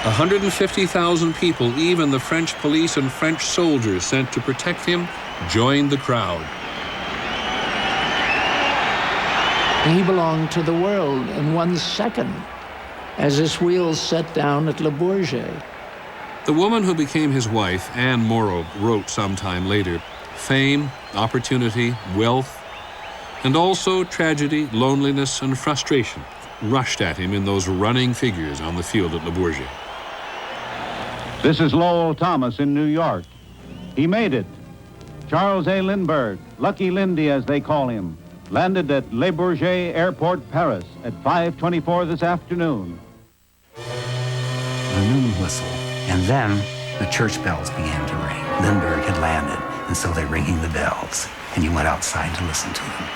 150,000 people, even the French police and French soldiers sent to protect him, joined the crowd. He belonged to the world in 1 second as his wheels set down at Le Bourget. The woman who became his wife, Anne Morrow, wrote sometime later, fame, opportunity, wealth, and also tragedy, loneliness, and frustration rushed at him in those running figures on the field at Le Bourget. This is Lowell Thomas in New York. He made it. Charles A. Lindburgh, Lucky Lindy as they call him, landed at Le Bourget Airport, Paris at 5:24 this afternoon. The noon whistle, and then the church bells began to ring. Lindbergh had landed, and so they're ringing the bells, and you went outside to listen to them.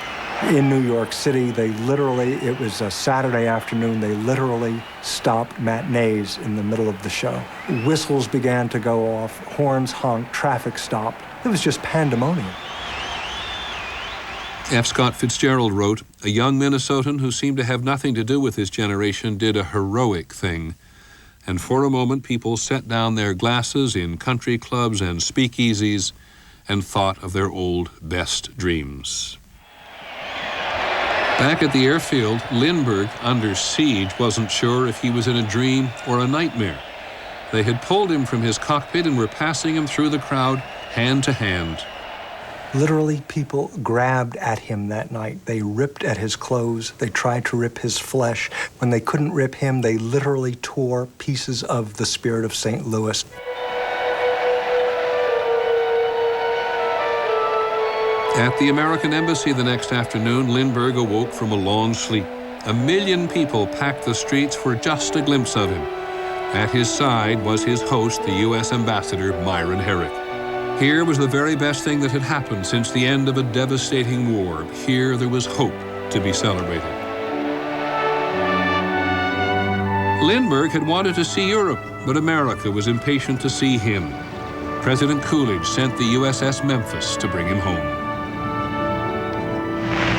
In New York City, it was a Saturday afternoon, they literally stopped matinees in the middle of the show. Whistles began to go off, horns honked, traffic stopped. It was just pandemonium. F. Scott Fitzgerald wrote, a young Minnesotan who seemed to have nothing to do with his generation did a heroic thing. And for a moment, people set down their glasses in country clubs and speakeasies and thought of their old best dreams. Back at the airfield, Lindbergh, under siege, wasn't sure if he was in a dream or a nightmare. They had pulled him from his cockpit and were passing him through the crowd, hand to hand. Literally, people grabbed at him that night. They ripped at his clothes. They tried to rip his flesh. When they couldn't rip him, they literally tore pieces of the spirit of St. Louis. At the American Embassy the next afternoon, Lindbergh awoke from a long sleep. 1 million people packed the streets for just a glimpse of him. At his side was his host, the U.S. Ambassador, Myron Herrick. Here was the very best thing that had happened since the end of a devastating war. Here there was hope to be celebrated. Lindbergh had wanted to see Europe, but America was impatient to see him. President Coolidge sent the USS Memphis to bring him home.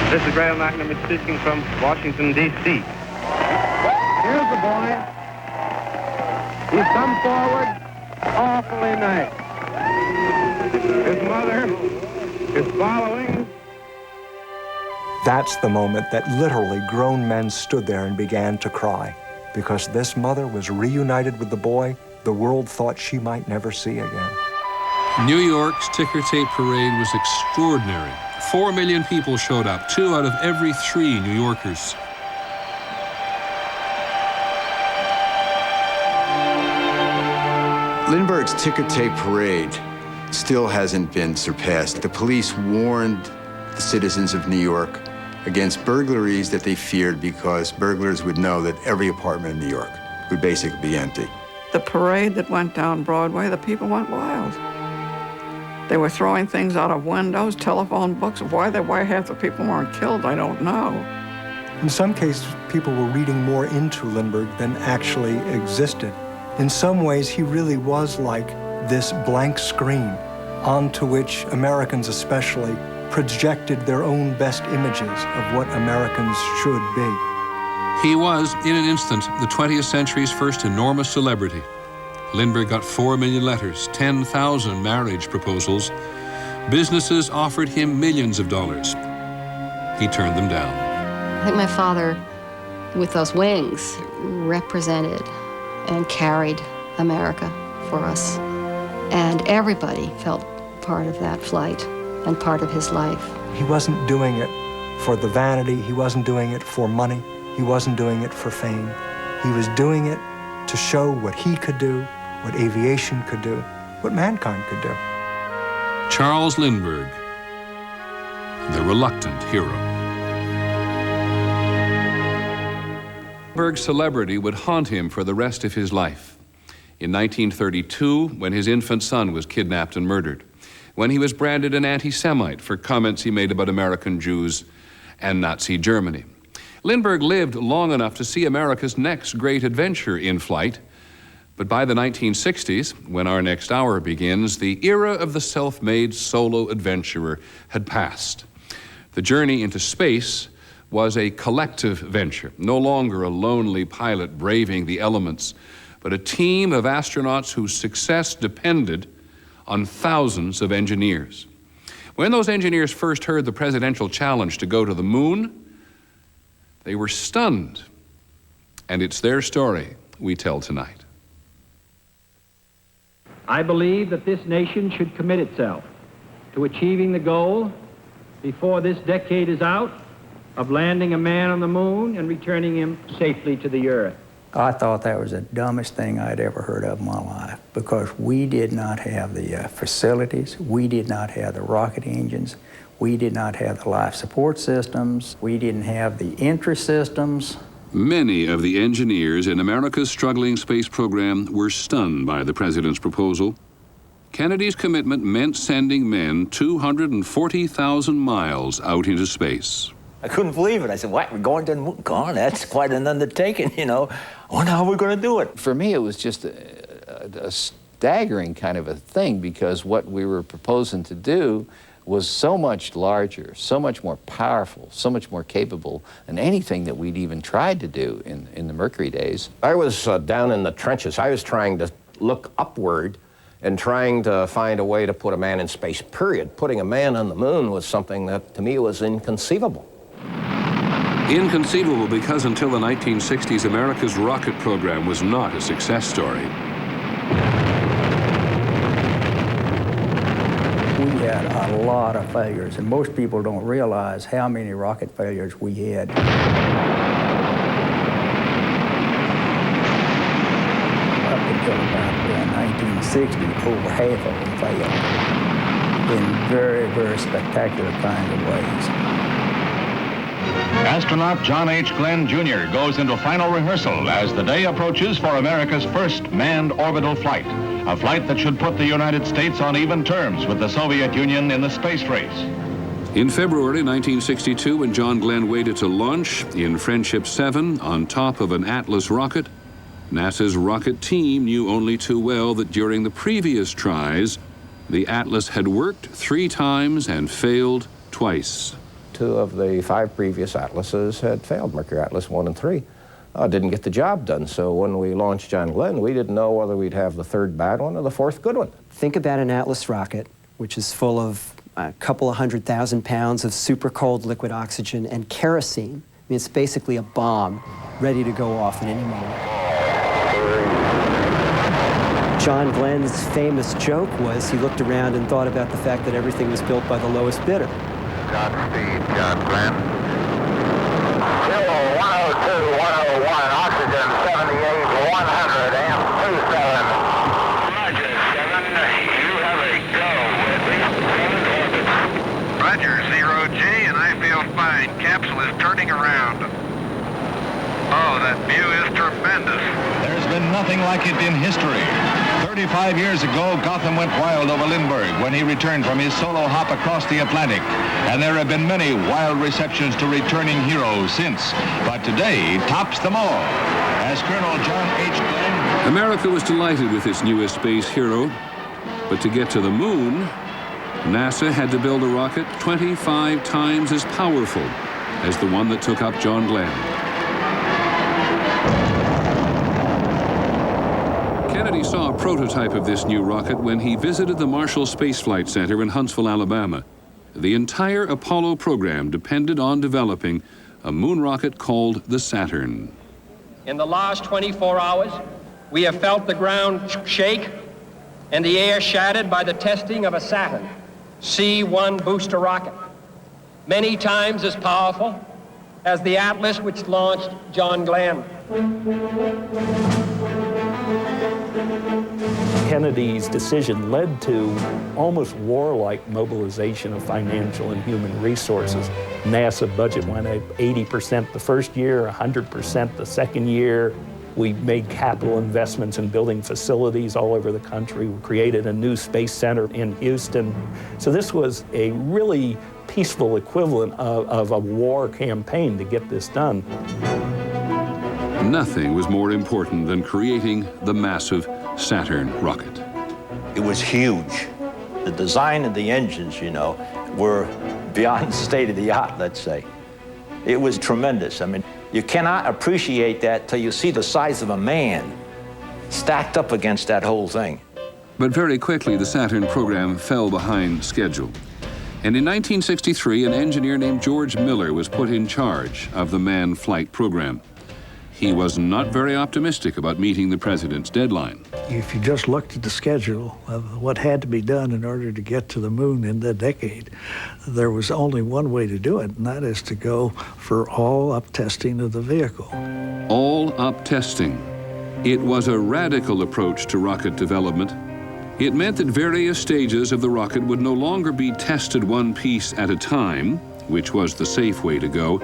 This is Rail McNamara speaking from Washington, D.C. Here's the boy. He's come forward awfully nice. His mother is following. That's the moment that literally grown men stood there and began to cry. Because this mother was reunited with the boy the world thought she might never see again. New York's ticker tape parade was extraordinary. 4 million people showed up, 2 out of every 3 New Yorkers. Lindbergh's ticker tape parade still hasn't been surpassed. The police warned the citizens of New York against burglaries that they feared because burglars would know that every apartment in New York would basically be empty. The parade that went down Broadway, the people went wild. They were throwing things out of windows, telephone books. Why half the people weren't killed, I don't know. In some cases, people were reading more into Lindbergh than actually existed. In some ways, he really was like this blank screen onto which Americans especially projected their own best images of what Americans should be. He was, in an instant, the 20th century's first enormous celebrity. Lindbergh got 4 million letters, 10,000 marriage proposals. Businesses offered him millions of dollars. he turned them down. I think my father, with those wings, represented and carried America for us. And everybody felt part of that flight and part of his life. He wasn't doing it for the vanity. He wasn't doing it for money. He wasn't doing it for fame. He was doing it to show what he could do, what aviation could do, what mankind could do. Charles Lindburgh, the reluctant hero. Lindbergh's celebrity would haunt him for the rest of his life. In 1932, when his infant son was kidnapped and murdered, when he was branded an anti-Semite for comments he made about American Jews and Nazi Germany. Lindbergh lived long enough to see America's next great adventure in flight, but by the 1960s, when our next hour begins, the era of the self-made solo adventurer had passed. The journey into space was a collective venture, no longer a lonely pilot braving the elements, but a team of astronauts whose success depended on thousands of engineers. When those engineers first heard the presidential challenge to go to the moon, they were stunned, and it's their story we tell tonight. I believe that this nation should commit itself to achieving the goal before this decade is out of landing a man on the moon and returning him safely to the earth. I thought that was the dumbest thing I'd ever heard of in my life, because we did not have the facilities, we did not have the rocket engines, we did not have the life support systems, we didn't have the entry systems. Many of the engineers in America's struggling space program were stunned by the president's proposal. Kennedy's commitment meant sending men 240,000 miles out into space. I couldn't believe it. I said, what, we're going to the moon? God, that's quite an undertaking, you know. I wonder how we're going to do it. For me, it was just a staggering kind of a thing, because what we were proposing to do was so much larger, so much more powerful, so much more capable than anything that we'd even tried to do in the Mercury days. I was down in the trenches. I was trying to look upward and trying to find a way to put a man in space, period. Putting a man on the moon was something that, to me, was inconceivable. Inconceivable because until the 1960s, America's rocket program was not a success story. We had a lot of failures, and most people don't realize how many rocket failures we had. Up until about 1960, over half of them failed in very, very spectacular kind of ways. Astronaut John H. Glenn Jr. goes into final rehearsal as the day approaches for America's first manned orbital flight, a flight that should put the United States on even terms with the Soviet Union in the space race. In February 1962, when John Glenn waited to launch in Friendship 7 on top of an Atlas rocket, NASA's rocket team knew only too well that during the previous tries, the Atlas had worked 3 times and failed twice. 2 of the 5 previous Atlases had failed, Mercury Atlas 1 and 3. Didn't get the job done, so when we launched John Glenn, we didn't know whether we'd have the 3rd bad one or the 4th good one. Think about an Atlas rocket, which is full of a couple of 100,000 pounds of super cold liquid oxygen and kerosene. I mean, it's basically a bomb ready to go off at any moment. John Glenn's famous joke was he looked around and thought about the fact that everything was built by the lowest bidder. Godspeed, John Glenn. Kilo 102, 101, oxygen 78, 100, amp 27. Roger, 7. You have a go with me. Roger, 0G, and I feel fine. Capsule is turning around. Oh, that view is tremendous. There's been nothing like it in history. 35 years ago, Gotham went wild over Lindbergh when he returned from his solo hop across the Atlantic. And there have been many wild receptions to returning heroes since. But today tops them all. As Colonel John H. Glenn... America was delighted with its newest space hero. But to get to the moon, NASA had to build a rocket 25 times as powerful as the one that took up John Glenn. Kennedy saw a prototype of this new rocket when he visited the Marshall Space Flight Center in Huntsville, Alabama. The entire Apollo program depended on developing a moon rocket called the Saturn. In the last 24 hours, we have felt the ground shake and the air shattered by the testing of a Saturn C-1 booster rocket, many times as powerful as the Atlas which launched John Glenn. Kennedy's decision led to almost warlike mobilization of financial and human resources. NASA budget went up 80% the first year, 100% the second year. We made capital investments in building facilities all over the country. We created a new space center in Houston. So this was a really peaceful equivalent of a war campaign to get this done. Nothing was more important than creating the massive Saturn rocket. It was huge. The design of the engines, you know, were beyond state of the art, let's say. It was tremendous. I mean, you cannot appreciate that till you see the size of a man stacked up against that whole thing. But very quickly, the Saturn program fell behind schedule. And in 1963, an engineer named George Miller was put in charge of the manned flight program. He was not very optimistic about meeting the president's deadline. If you just looked at the schedule of what had to be done in order to get to the moon in the decade, there was only one way to do it, and that is to go for all-up testing of the vehicle. All-up testing. It was a radical approach to rocket development. It meant that various stages of the rocket would no longer be tested one piece at a time, which was the safe way to go,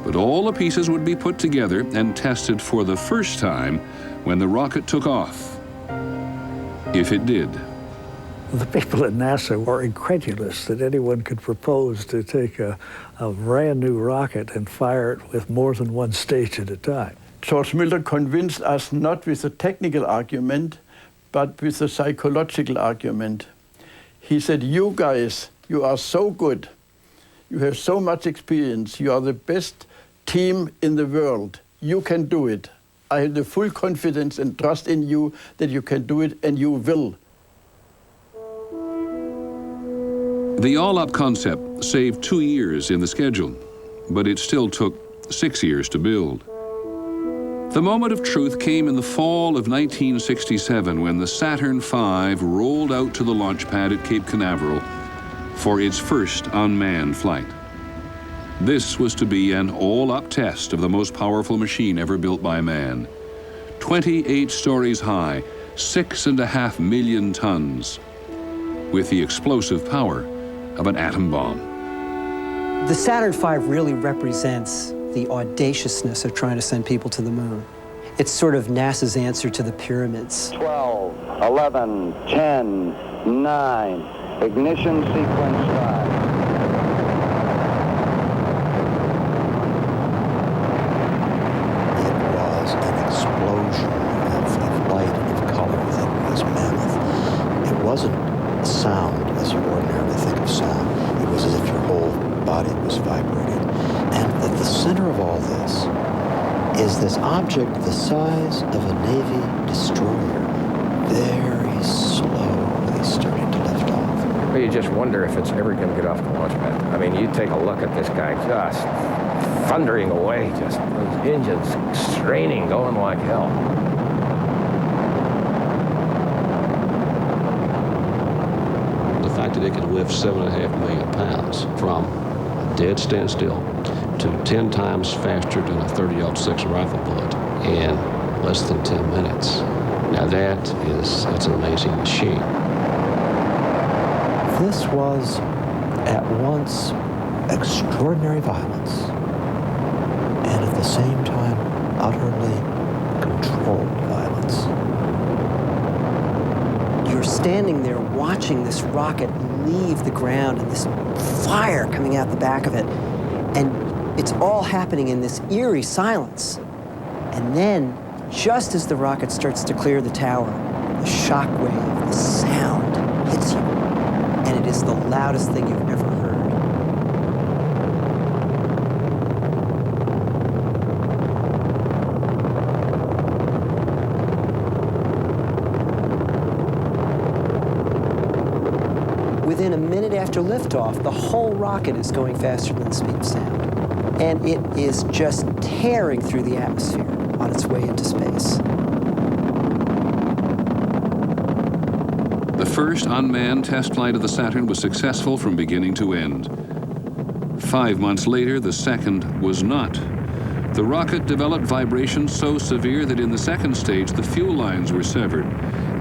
but all the pieces would be put together and tested for the first time when the rocket took off. If it did. The people at NASA were incredulous that anyone could propose to take a brand new rocket and fire it with more than one stage at a time. George Miller convinced us not with a technical argument, but with a psychological argument. He said, "You guys, you are so good. You have so much experience. You are the best team in the world. You can do it. I have the full confidence and trust in you that you can do it, and you will." The all-up concept saved 2 years in the schedule, but it still took 6 years to build. The moment of truth came in the fall of 1967 when the Saturn V rolled out to the launch pad at Cape Canaveral for its first unmanned flight. This was to be an all-up test of the most powerful machine ever built by man. 28 stories high, 6.5 million tons, with the explosive power of an atom bomb. The Saturn V really represents the audaciousness of trying to send people to the moon. It's sort of NASA's answer to the pyramids. 12, 11, 10, 9, ignition sequence 5. Explosion of light and of color that was mammoth. It wasn't sound as you ordinarily think of sound. It was as if your whole body was vibrating. And at the center of all this is this object the size of a Navy destroyer, very slowly starting to lift off. Well, you just wonder if it's ever going to get off the launch pad. I mean, you take a look at this guy just thundering away, just those engines straining, going like hell. The fact that it could lift 7.5 million pounds from a dead standstill to 10 times faster than a .30-06 rifle bullet in less than 10 minutes. Now that's an amazing machine. This was at once extraordinary violence and at the same time utterly controlled violence. You're standing there watching this rocket leave the ground and this fire coming out the back of it, and it's all happening in this eerie silence. And then, just as the rocket starts to clear the tower, the shockwave, the sound hits you, and it is the loudest thing you've ever heard. Within a minute minute after liftoff, the whole rocket is going faster than the speed of sound. And it is just tearing through the atmosphere on its way into space. The first unmanned test flight of the Saturn was successful from beginning to end. 5 months later, the second was not. The rocket developed vibrations so severe that in the second stage, the fuel lines were severed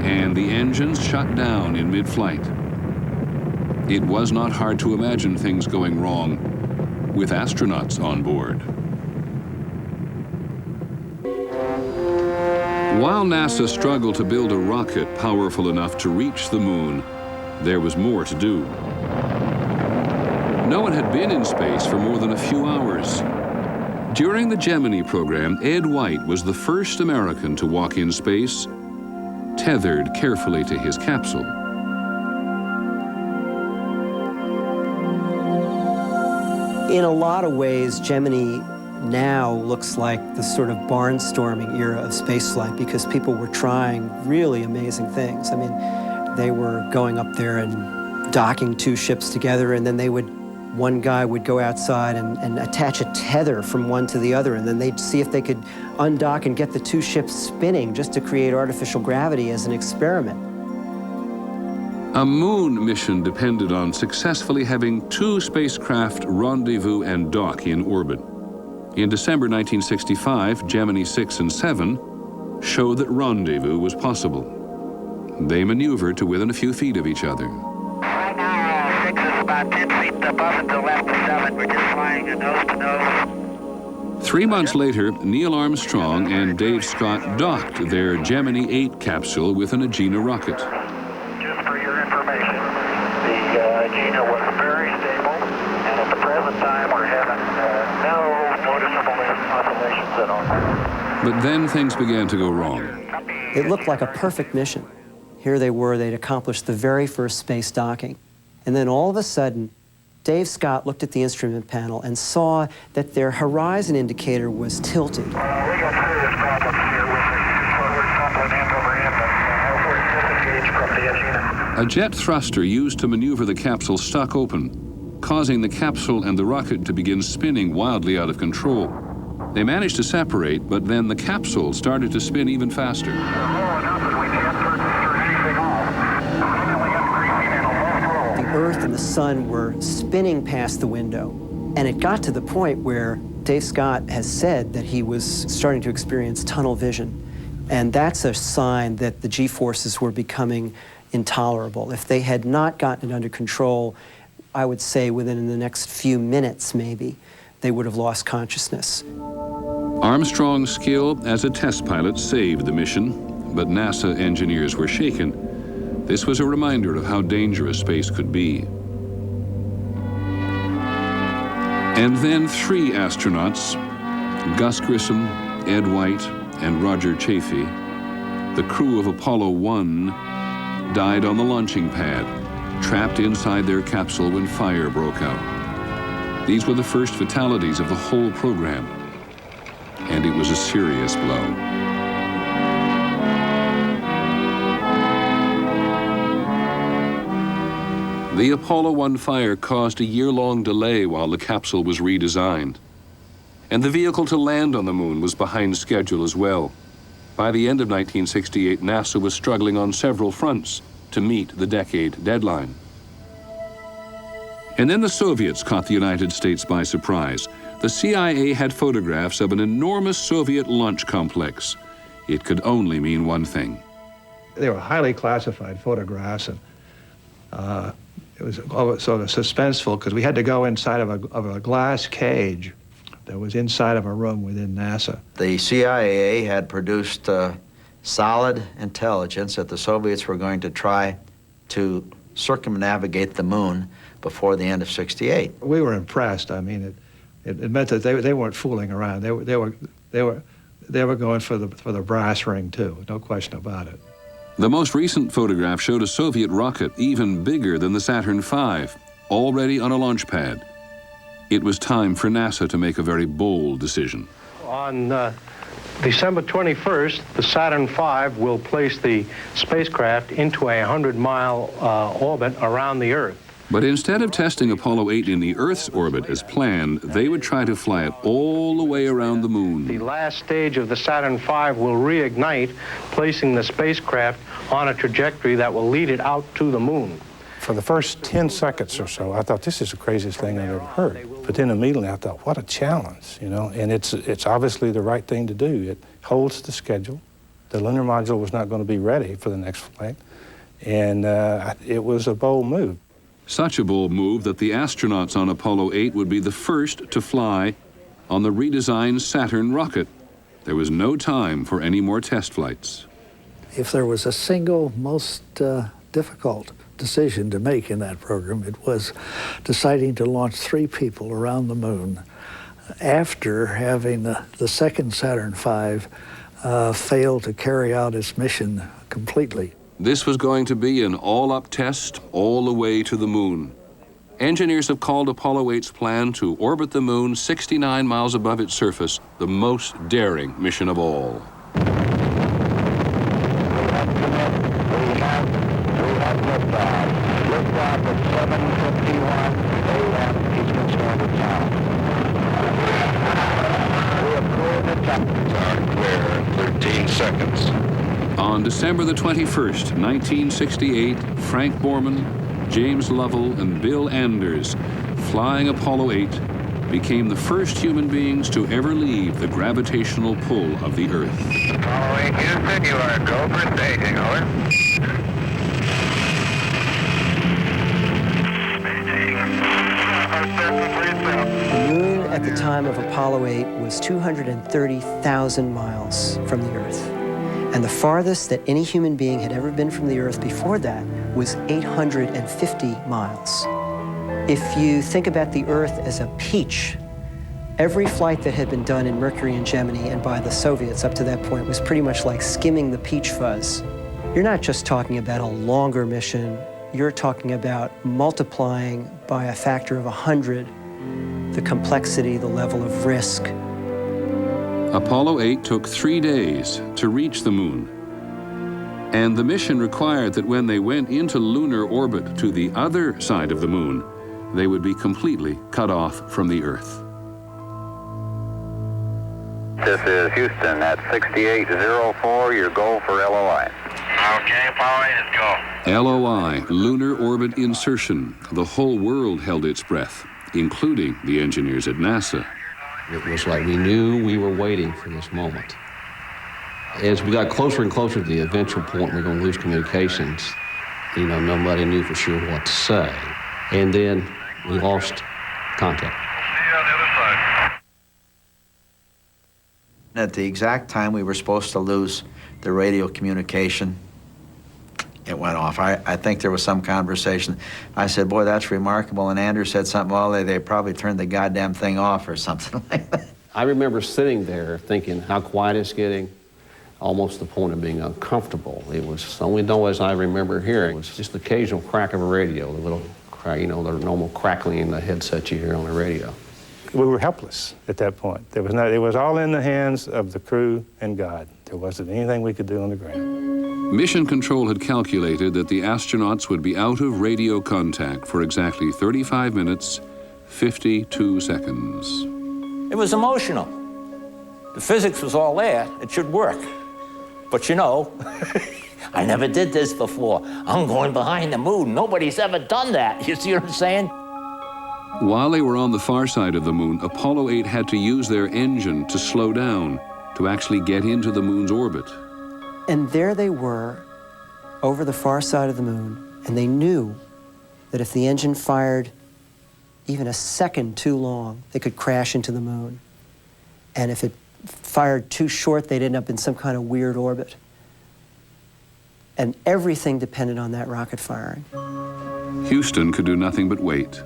and the engines shut down in mid-flight. It was not hard to imagine things going wrong with astronauts on board. While NASA struggled to build a rocket powerful enough to reach the moon, there was more to do. No one had been in space for more than a few hours. During the Gemini program, Ed White was the first American to walk in space, tethered carefully to his capsule. In a lot of ways, Gemini now looks like the sort of barnstorming era of spaceflight because people were trying really amazing things. I mean, they were going up there and docking two ships together, and then one guy would go outside and attach a tether from one to the other, and then they'd see if they could undock and get the two ships spinning just to create artificial gravity as an experiment. A moon mission depended on successfully having two spacecraft rendezvous and dock in orbit. In December 1965, Gemini 6 and 7 showed that rendezvous was possible. They maneuvered to within a few feet of each other. Right now, 6 is about 10 feet above and to the left of 7. We're just flying a nose to nose. 3 months later, Neil Armstrong and Dave Scott docked their Gemini 8 capsule with an Agena rocket. Just for your information, the Agena was very stable, and at the present time we're having no noticeable oscillations at all. But then things began to go wrong. It looked like a perfect mission. Here they were, they'd accomplished the very first space docking. And then all of a sudden, Dave Scott looked at the instrument panel and saw that their horizon indicator was tilted. We got serious problems here with the forward coupling end over end, and we're disengaged from the Agena. A jet thruster used to maneuver the capsule stuck open, causing the capsule and the rocket to begin spinning wildly out of control. They managed to separate, but then the capsule started to spin even faster. The Earth and the Sun were spinning past the window, and it got to the point where Dave Scott has said that he was starting to experience tunnel vision, and that's a sign that the G-forces were becoming intolerable. If they had not gotten it under control, I would say within the next few minutes maybe, they would have lost consciousness. Armstrong's skill as a test pilot saved the mission, but NASA engineers were shaken. This was a reminder of how dangerous space could be. And then 3 astronauts, Gus Grissom, Ed White, and Roger Chaffee, the crew of Apollo 1, died on the launching pad, trapped inside their capsule when fire broke out. These were the first fatalities of the whole program, and it was a serious blow. The Apollo 1 fire caused a year-long delay while the capsule was redesigned. And the vehicle to land on the moon was behind schedule as well. By the end of 1968, NASA was struggling on several fronts to meet the decade deadline. And then the Soviets caught the United States by surprise. The CIA had photographs of an enormous Soviet launch complex. It could only mean one thing. They were highly classified photographs, and it was sort of suspenseful because we had to go inside of a glass cage that was inside of a room within NASA. The CIA had produced solid intelligence that the Soviets were going to try to circumnavigate the moon before the end of '68. We were impressed. I mean, it meant that they weren't fooling around. They were going for the brass ring too. No question about it. The most recent photograph showed a Soviet rocket even bigger than the Saturn V, already on a launch pad. It was time for NASA to make a very bold decision. On December 21st, the Saturn V will place the spacecraft into a 100-mile orbit around the Earth. But instead of testing Apollo 8 in the Earth's orbit as planned, they would try to fly it all the way around the moon. The last stage of the Saturn V will reignite, placing the spacecraft on a trajectory that will lead it out to the moon. For the first 10 seconds or so, I thought, this is the craziest thing I've ever heard. But then immediately I thought, what a challenge, you know? And it's obviously the right thing to do. It holds the schedule. The lunar module was not going to be ready for the next flight. And it was a bold move. Such a bold move that the astronauts on Apollo 8 would be the first to fly on the redesigned Saturn rocket. There was no time for any more test flights. If there was a single most difficult decision to make in that program, it was deciding to launch 3 people around the moon after having the second Saturn V fail to carry out its mission completely. This was going to be an all-up test all the way to the moon. Engineers have called Apollo 8's plan to orbit the moon 69 miles above its surface the most daring mission of all. Liftoff at 7:51 a.m. Eastern Standard Time. We have cleared the top. Clear in 13 seconds. On December the 21st, 1968, Frank Borman, James Lovell, and Bill Anders, flying Apollo 8, became the first human beings to ever leave the gravitational pull of the Earth. Apollo 8 Houston, you are go for staging, over. The moon at the time of Apollo 8 was 230,000 miles from the Earth. And the farthest that any human being had ever been from the Earth before that was 850 miles. If you think about the Earth as a peach, every flight that had been done in Mercury and Gemini and by the Soviets up to that point was pretty much like skimming the peach fuzz. You're not just talking about a longer mission, you're talking about multiplying by a factor of 100 the complexity, the level of risk. Apollo 8 took 3 days to reach the moon. And the mission required that when they went into lunar orbit to the other side of the moon, they would be completely cut off from the Earth. This is Houston at 6804, your go for LOI. Okay, Apollo 8, let's go. LOI, lunar orbit insertion. The whole world held its breath, including the engineers at NASA. It was like we knew we were waiting for this moment. As we got closer and closer to the eventual point we're going to lose communications, you know, nobody knew for sure what to say. And then we lost contact. At the exact time we were supposed to lose the radio communication, it went off. I think there was some conversation. I said, boy, that's remarkable. And Andrew said something, well, they probably turned the goddamn thing off or something like that. I remember sitting there thinking how quiet it's getting, almost to the point of being uncomfortable. It was the only noise I remember hearing was just the occasional crack of a radio, the little crack, you know, the normal crackling in the headset you hear on the radio. We were helpless at that point. It was all in the hands of the crew and God. There wasn't anything we could do on the ground. Mission Control had calculated that the astronauts would be out of radio contact for exactly 35 minutes, 52 seconds. It was emotional. The physics was all there. It should work. But you know, I never did this before. I'm going behind the moon. Nobody's ever done that. You see what I'm saying? While they were on the far side of the moon, Apollo 8 had to use their engine to slow down to actually get into the moon's orbit. And there they were, over the far side of the moon, and they knew that if the engine fired even a second too long, they could crash into the moon. And if it fired too short, they'd end up in some kind of weird orbit. And everything depended on that rocket firing. Houston could do nothing but wait.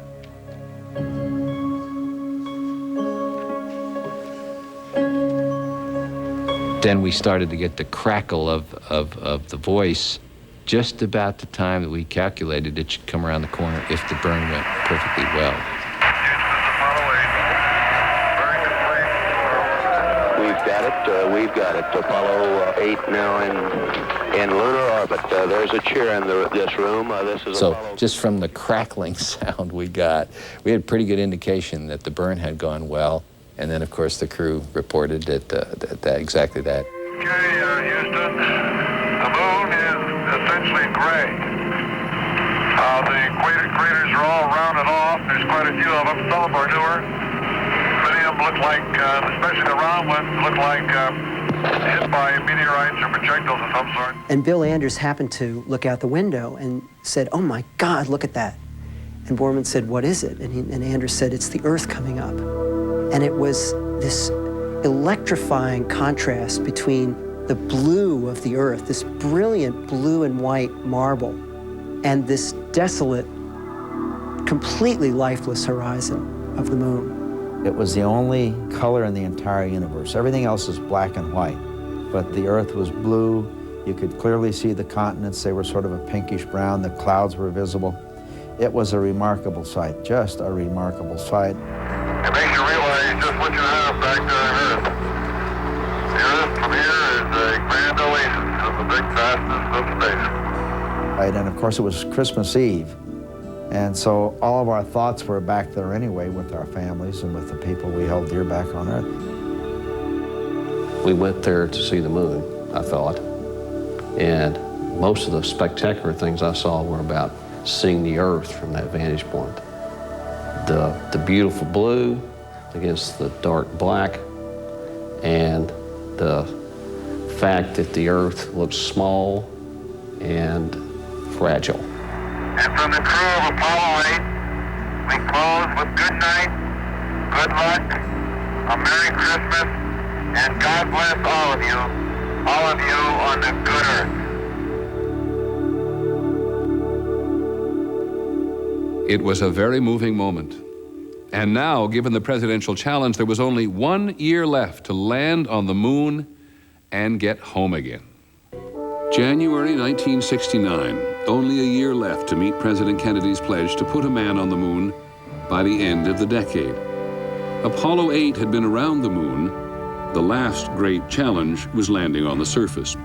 Then we started to get the crackle of the voice just about the time that we calculated it should come around the corner if the burn went perfectly well. We've got it. we've got it. Apollo 8 now in lunar orbit. There's a cheer in this room. This is So Apollo. just from the crackling sound we got, we had pretty good indication that the burn had gone well. And then, of course, the crew reported that exactly that. Okay, Houston, the moon is essentially gray. The craters are all rounded off. There's quite a few of them. Some of them are newer. Many of them look like, especially the round ones, look like hit by meteorites or projectiles of some sort. And Bill Anders happened to look out the window and said, "Oh my God, look at that." And Borman said, "What is it?" And Anders said, "It's the Earth coming up." And it was this electrifying contrast between the blue of the Earth, this brilliant blue and white marble, and this desolate, completely lifeless horizon of the moon. It was the only color in the entire universe. Everything else is black and white, but the Earth was blue. You could clearly see the continents. They were sort of a pinkish brown. The clouds were visible. It was a remarkable sight, just a remarkable sight. It makes you realize just what you have back there on Earth. The Earth from here is a grand oasis of the big vastness of space. Right, and of course it was Christmas Eve, and so all of our thoughts were back there anyway with our families and with the people we held dear back on Earth. We went there to see the moon, I thought, and most of the spectacular things I saw were about seeing the Earth from that vantage point. The beautiful blue against the dark black, and the fact that the Earth looks small and fragile. And from the crew of Apollo 8, we close with good night, good luck, a Merry Christmas, and God bless all of you on the good Earth. It was a very moving moment. And now, given the presidential challenge, there was only 1 year left to land on the moon and get home again. January 1969, only a year left to meet President Kennedy's pledge to put a man on the moon by the end of the decade. Apollo 8 had been around the moon. The last great challenge was landing on the surface.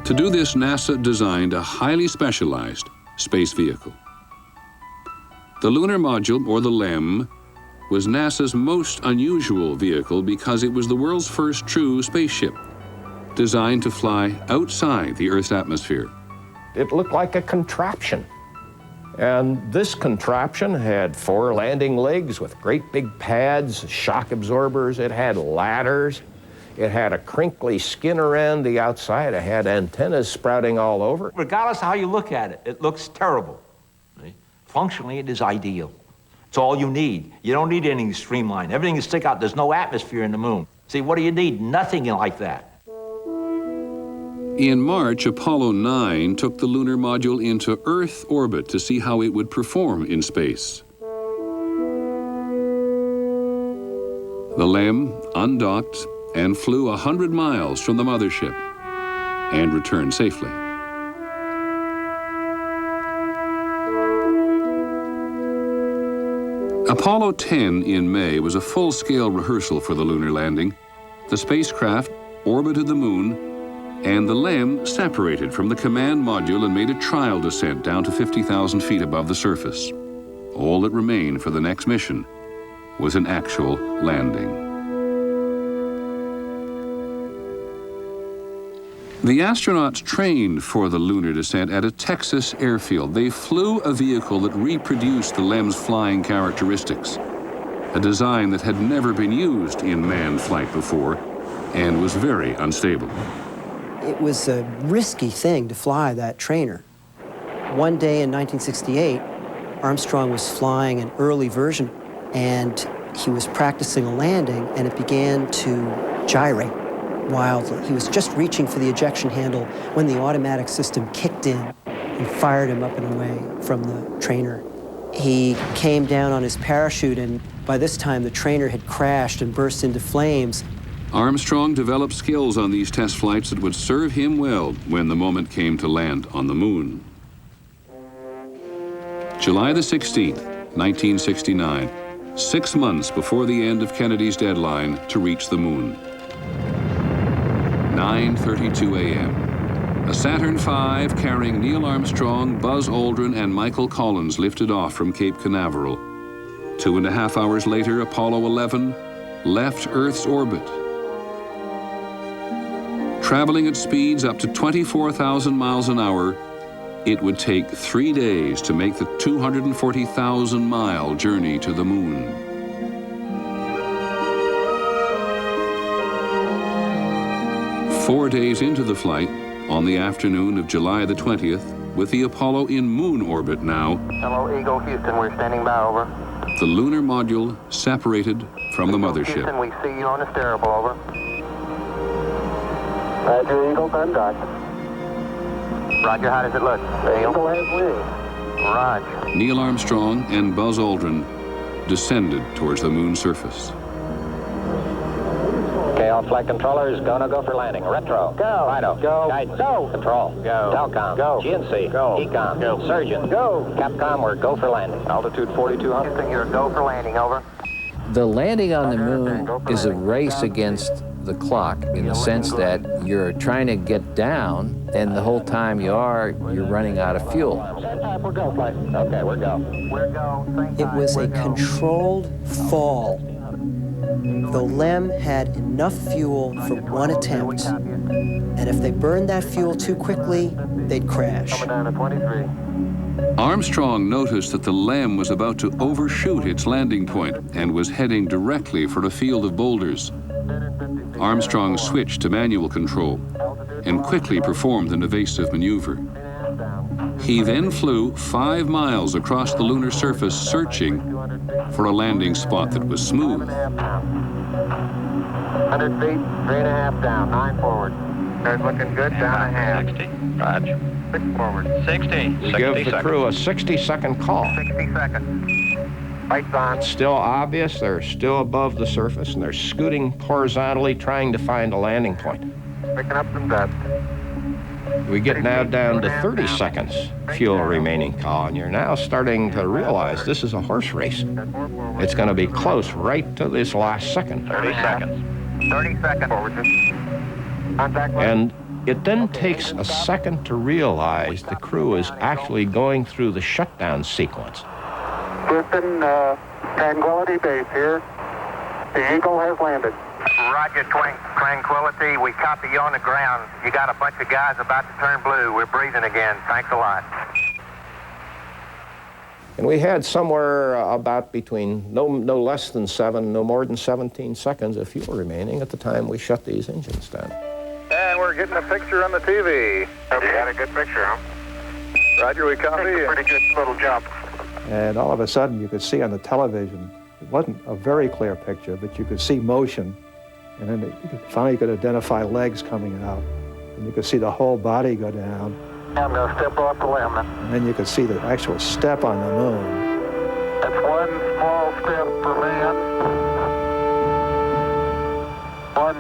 To do this, NASA designed a highly specialized space vehicle. The lunar module, or the LEM, was NASA's most unusual vehicle because it was the world's first true spaceship, designed to fly outside the Earth's atmosphere. It looked like a contraption. And this contraption had 4 landing legs with great big pads, shock absorbers. It had ladders. It had a crinkly skin around the outside. It had antennas sprouting all over. Regardless of how you look at it, it looks terrible. Functionally, it is ideal. It's all you need. You don't need anything streamlined. Everything is stick out. There's no atmosphere in the moon. See, what do you need? Nothing like that. In March, Apollo 9 took the lunar module into Earth orbit to see how it would perform in space. The LEM undocked and flew 100 miles from the mothership and returned safely. Apollo 10 in May was a full-scale rehearsal for the lunar landing. The spacecraft orbited the moon, and the LEM separated from the command module and made a trial descent down to 50,000 feet above the surface. All that remained for the next mission was an actual landing. The astronauts trained for the lunar descent at a Texas airfield. They flew a vehicle that reproduced the LEM's flying characteristics, a design that had never been used in manned flight before and was very unstable. It was a risky thing to fly that trainer. One day in 1968, Armstrong was flying an early version, and he was practicing a landing, and it began to gyrate wildly. He was just reaching for the ejection handle when the automatic system kicked in and fired him up and away from the trainer. He came down on his parachute, and by this time the trainer had crashed and burst into flames. Armstrong developed skills on these test flights that would serve him well when the moment came to land on the moon. July the 16th, 1969, 6 months before the end of Kennedy's deadline to reach the moon. 9:32 a.m. A Saturn V carrying Neil Armstrong, Buzz Aldrin, and Michael Collins lifted off from Cape Canaveral. 2.5 hours later, Apollo 11 left Earth's orbit. Traveling at speeds up to 24,000 miles an hour, it would take 3 days to make the 240,000-mile journey to the moon. Four days into the flight, on the afternoon of July the 20th, with the Apollo in moon orbit now, Hello, Eagle, Houston, we're standing by, over. the lunar module separated from the mothership. Houston, we see you on the steerable, over. Roger, Eagle, contact. Roger, how does it look? The Eagle has wings. Roger. Neil Armstrong and Buzz Aldrin descended towards the moon's surface. Okay, all flight controllers, go for landing. Retro. Go. Fido. Go. Guidance. Go. Control. Go. Telcom. Go. GNC. Go. Ecom. Go. Surgeon. Go. Capcom, we're go for landing. Altitude 4,200. Houston, you're go for landing, over. The landing on the moon is a race against the clock in the sense that you're trying to get down, and the whole time you're running out of fuel. We're go, flight. Okay, we're go. We're go. It was a controlled fall. The LEM had enough fuel for one attempt, and if they burned that fuel too quickly, they'd crash. Coming down to 23. Armstrong noticed that the LEM was about to overshoot its landing point and was heading directly for a field of boulders. Armstrong switched to manual control and quickly performed an evasive maneuver. He then flew 5 miles across the lunar surface, searching for a landing spot that was smooth. 100 feet, 3.5 down, 9 forward. There's looking good, down ahead. 60. Roger. 6 forward. 60. We give the crew a 60-second call. 60 seconds. Lights on. It's still obvious they're still above the surface, and they're scooting horizontally, trying to find a landing point. Picking up some dust. We get now down to 30 seconds fuel remaining call, and you're now starting to realize this is a horse race. It's going to be close right to this last second. 30 seconds. 30 seconds. Forward. Contact. And it then takes a second to realize the crew is actually going through the shutdown sequence. Houston, Tranquility Base here. The Eagle has landed. Roger, Tranquility. We copy you on the ground. You got a bunch of guys about to turn blue. We're breathing again. Thanks a lot. And we had somewhere about between no less than 7, no more than 17 seconds of fuel remaining at the time we shut these engines down. And we're getting a picture on the TV. You got a good picture, huh? Roger, we copy. It's a pretty good little jump. And all of a sudden, you could see on the television, it wasn't a very clear picture, but you could see motion. And then finally you could identify legs coming out. And you could see the whole body go down. I'm going to step off the limb. And then you could see the actual step on the moon. That's one small step for man, one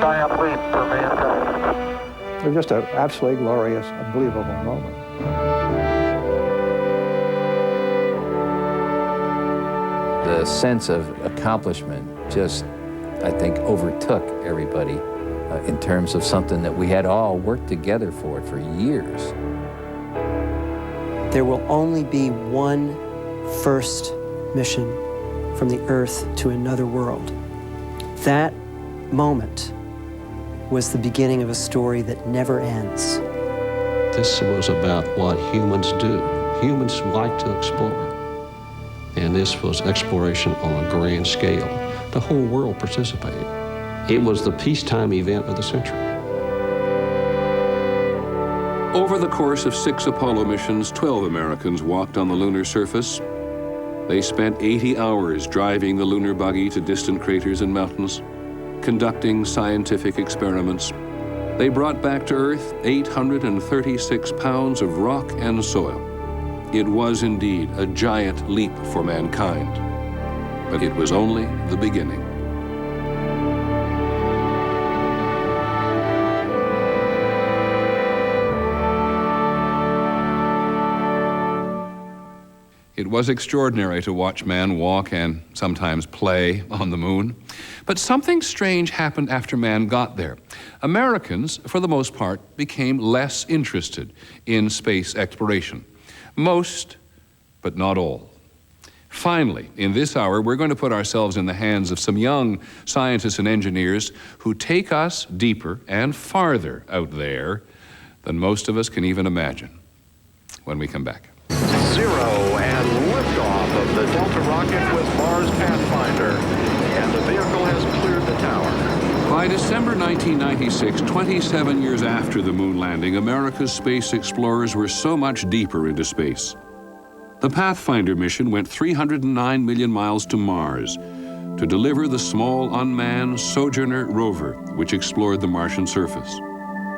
giant leap for mankind. It was just an absolutely glorious, unbelievable moment. The sense of accomplishment just, I think, overtook everybody in terms of something that we had all worked together for years. There will only be one first mission from the Earth to another world. That moment was the beginning of a story that never ends. This was about what humans do. Humans like to explore. And this was exploration on a grand scale. The whole world participated. It was the peacetime event of the century. Over the course of 6 Apollo missions, 12 Americans walked on the lunar surface. They spent 80 hours driving the lunar buggy to distant craters and mountains, conducting scientific experiments. They brought back to Earth 836 pounds of rock and soil. It was indeed a giant leap for mankind, but it was only the beginning. It was extraordinary to watch man walk and sometimes play on the moon, But something strange happened after man got there. Americans, for the most part, became less interested in space exploration. Most, but not all. Finally, in this hour, we're going to put ourselves in the hands of some young scientists and engineers who take us deeper and farther out there than most of us can even imagine. When we come back. 0 and liftoff of the Delta rocket with Mars Pathfinder, and the vehicle has cleared the tower. By December 1996, 27 years after the moon landing, America's space explorers were so much deeper into space. The Pathfinder mission went 309 million miles to Mars to deliver the small unmanned Sojourner rover, which explored the Martian surface.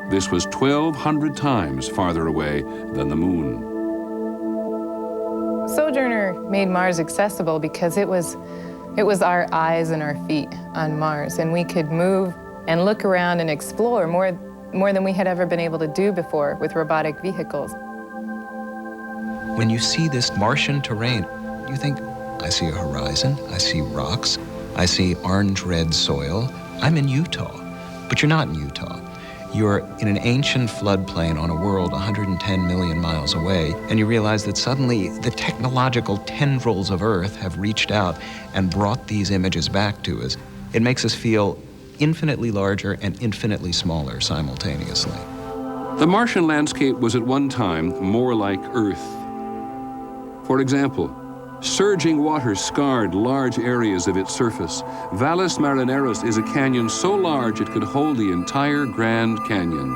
This was 1,200 times farther away than the moon. Sojourner made Mars accessible because it was our eyes and our feet on Mars, and we could move and look around and explore more than we had ever been able to do before with robotic vehicles. When you see this Martian terrain, you think, I see a horizon, I see rocks, I see orange-red soil. I'm in Utah, but you're not in Utah. You're in an ancient floodplain on a world 110 million miles away, and you realize that suddenly the technological tendrils of Earth have reached out and brought these images back to us. It makes us feel infinitely larger and infinitely smaller simultaneously. The Martian landscape was at one time more like Earth. For example, surging water scarred large areas of its surface. Valles Marineris is a canyon so large it could hold the entire Grand Canyon.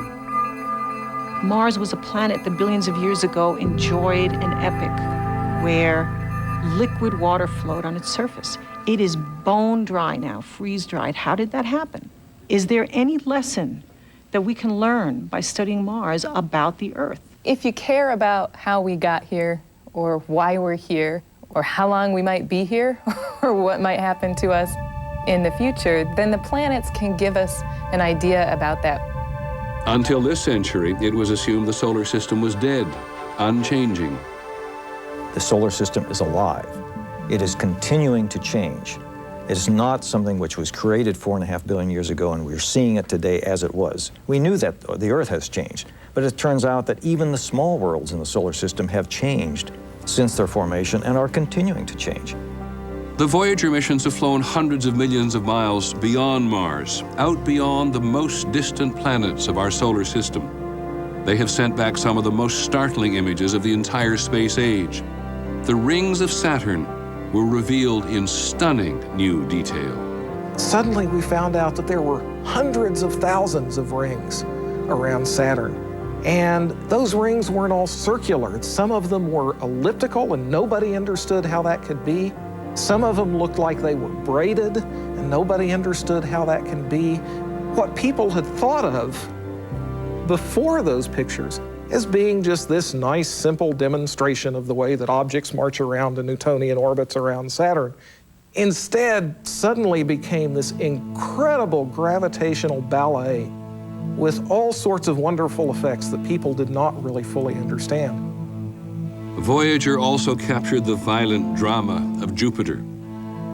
Mars was a planet that billions of years ago enjoyed an epoch where liquid water flowed on its surface. It is bone dry now, freeze dried. How did that happen? Is there any lesson that we can learn by studying Mars about the Earth? If you care about how we got here, or why we're here, or how long we might be here, or what might happen to us in the future, then the planets can give us an idea about that. Until this century, it was assumed the solar system was dead, unchanging. The solar system is alive. It is continuing to change. It is not something which was created 4.5 billion years ago, and we're seeing it today as it was. We knew that the Earth has changed, but it turns out that even the small worlds in the solar system have changed since their formation and are continuing to change. The Voyager missions have flown hundreds of millions of miles beyond Mars, out beyond the most distant planets of our solar system. They have sent back some of the most startling images of the entire space age. The rings of Saturn were revealed in stunning new detail. Suddenly we found out that there were hundreds of thousands of rings around Saturn. And those rings weren't all circular. Some of them were elliptical, and nobody understood how that could be. Some of them looked like they were braided, and nobody understood how that can be. What people had thought of before those pictures as being just this nice, simple demonstration of the way that objects march around in Newtonian orbits around Saturn, instead suddenly became this incredible gravitational ballet with all sorts of wonderful effects that people did not really fully understand. Voyager also captured the violent drama of Jupiter.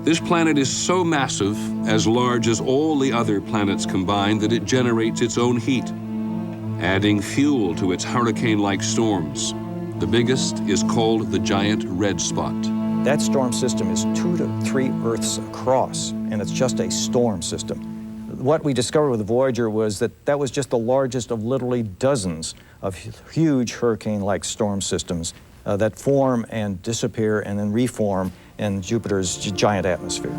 This planet is so massive, as large as all the other planets combined, that it generates its own heat, adding fuel to its hurricane-like storms. The biggest is called the Giant Red Spot. That storm system is 2 to 3 Earths across, and it's just a storm system. What we discovered with Voyager was that that was just the largest of literally dozens of huge hurricane-like storm systems that form and disappear and then reform in Jupiter's giant atmosphere.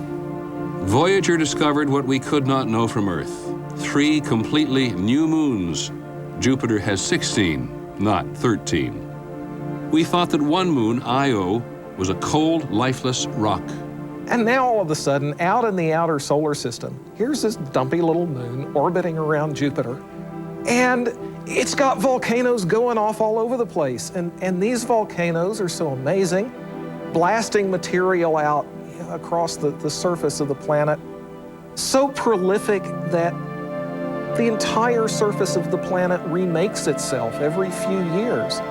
Voyager discovered what we could not know from Earth: 3 completely new moons. Jupiter has 16, not 13. We thought that one moon, Io, was a cold, lifeless rock. And now all of a sudden, out in the outer solar system, here's this dumpy little moon orbiting around Jupiter, and it's got volcanoes going off all over the place. And these volcanoes are so amazing, blasting material out across the surface of the planet, so prolific that the entire surface of the planet remakes itself every few years.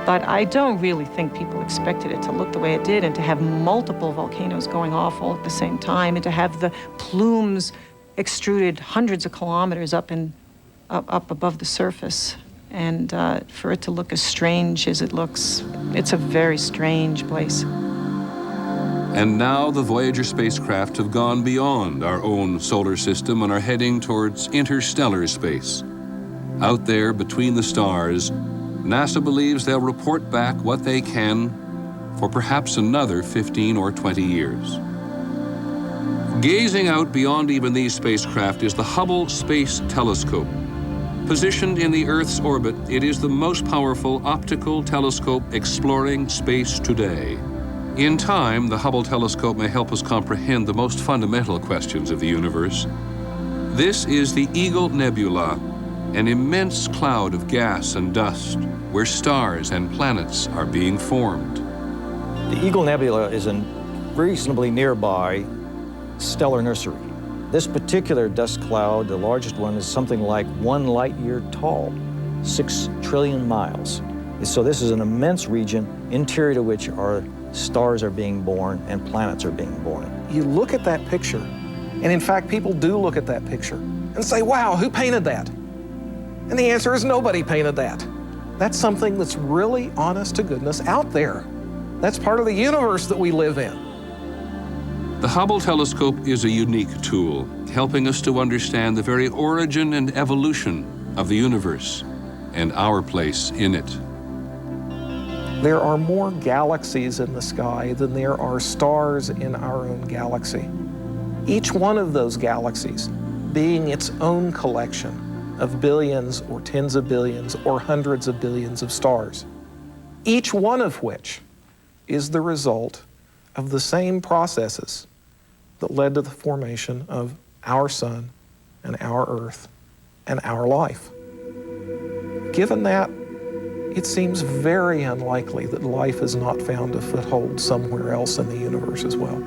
But I don't really think people expected it to look the way it did and to have multiple volcanoes going off all at the same time and to have the plumes extruded hundreds of kilometers up above the surface. And for it to look as strange as it looks, it's a very strange place. And now the Voyager spacecraft have gone beyond our own solar system and are heading towards interstellar space. Out there between the stars, NASA believes they'll report back what they can for perhaps another 15 or 20 years. Gazing out beyond even these spacecraft is the Hubble Space Telescope. Positioned in the Earth's orbit, it is the most powerful optical telescope exploring space today. In time, the Hubble telescope may help us comprehend the most fundamental questions of the universe. This is the Eagle Nebula, an immense cloud of gas and dust where stars and planets are being formed. The Eagle Nebula is a reasonably nearby stellar nursery. This particular dust cloud, the largest one, is something like 1 light year tall, 6 trillion miles. So this is an immense region interior to which our stars are being born and planets are being born. You look at that picture, and in fact, people do look at that picture and say, wow, who painted that? And the answer is nobody painted that. That's something that's really, honest to goodness, out there. That's part of the universe that we live in. The Hubble telescope is a unique tool, helping us to understand the very origin and evolution of the universe and our place in it. There are more galaxies in the sky than there are stars in our own galaxy. Each one of those galaxies being its own collection of billions or tens of billions or hundreds of billions of stars, each one of which is the result of the same processes that led to the formation of our sun and our Earth and our life. Given that, it seems very unlikely that life has not found a foothold somewhere else in the universe as well.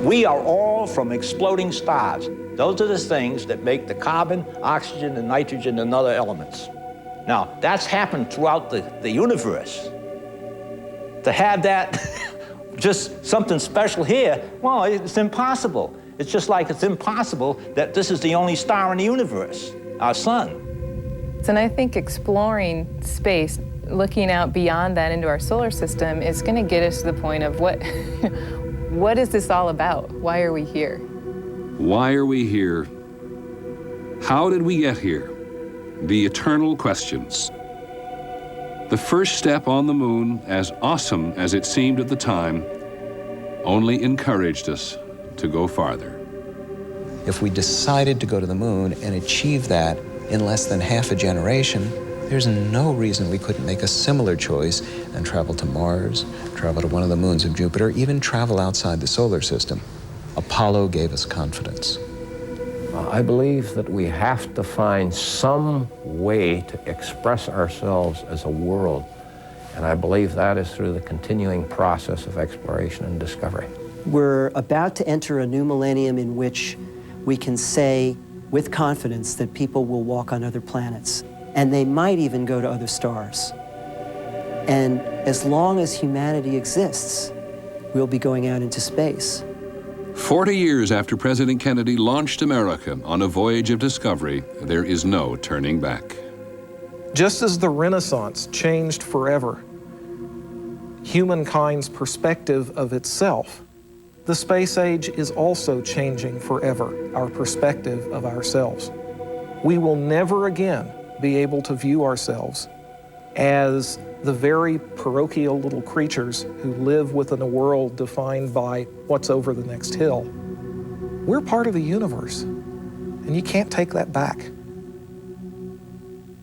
We are all from exploding stars. Those are the things that make the carbon, oxygen, and nitrogen and other elements. Now, that's happened throughout the universe. To have that, just something special here, well, it's impossible. It's just like it's impossible that this is the only star in the universe, our sun. And I think exploring space, looking out beyond that into our solar system, is going to get us to the point of what is this all about? Why are we here? Why are we here? How did we get here? The eternal questions. The first step on the moon, as awesome as it seemed at the time, only encouraged us to go farther. If we decided to go to the moon and achieve that in less than half a generation, there's no reason we couldn't make a similar choice and travel to Mars, travel to one of the moons of Jupiter, even travel outside the solar system. Apollo gave us confidence. I believe that we have to find some way to express ourselves as a world, and I believe that is through the continuing process of exploration and discovery. We're about to enter a new millennium in which we can say with confidence that people will walk on other planets, and they might even go to other stars. And as long as humanity exists, we'll be going out into space. 40 years after President Kennedy launched America on a voyage of discovery, there is no turning back. Just as the Renaissance changed forever humankind's perspective of itself, the space age is also changing forever our perspective of ourselves. We will never again be able to view ourselves as the very parochial little creatures who live within a world defined by what's over the next hill. We're part of the universe, and you can't take that back.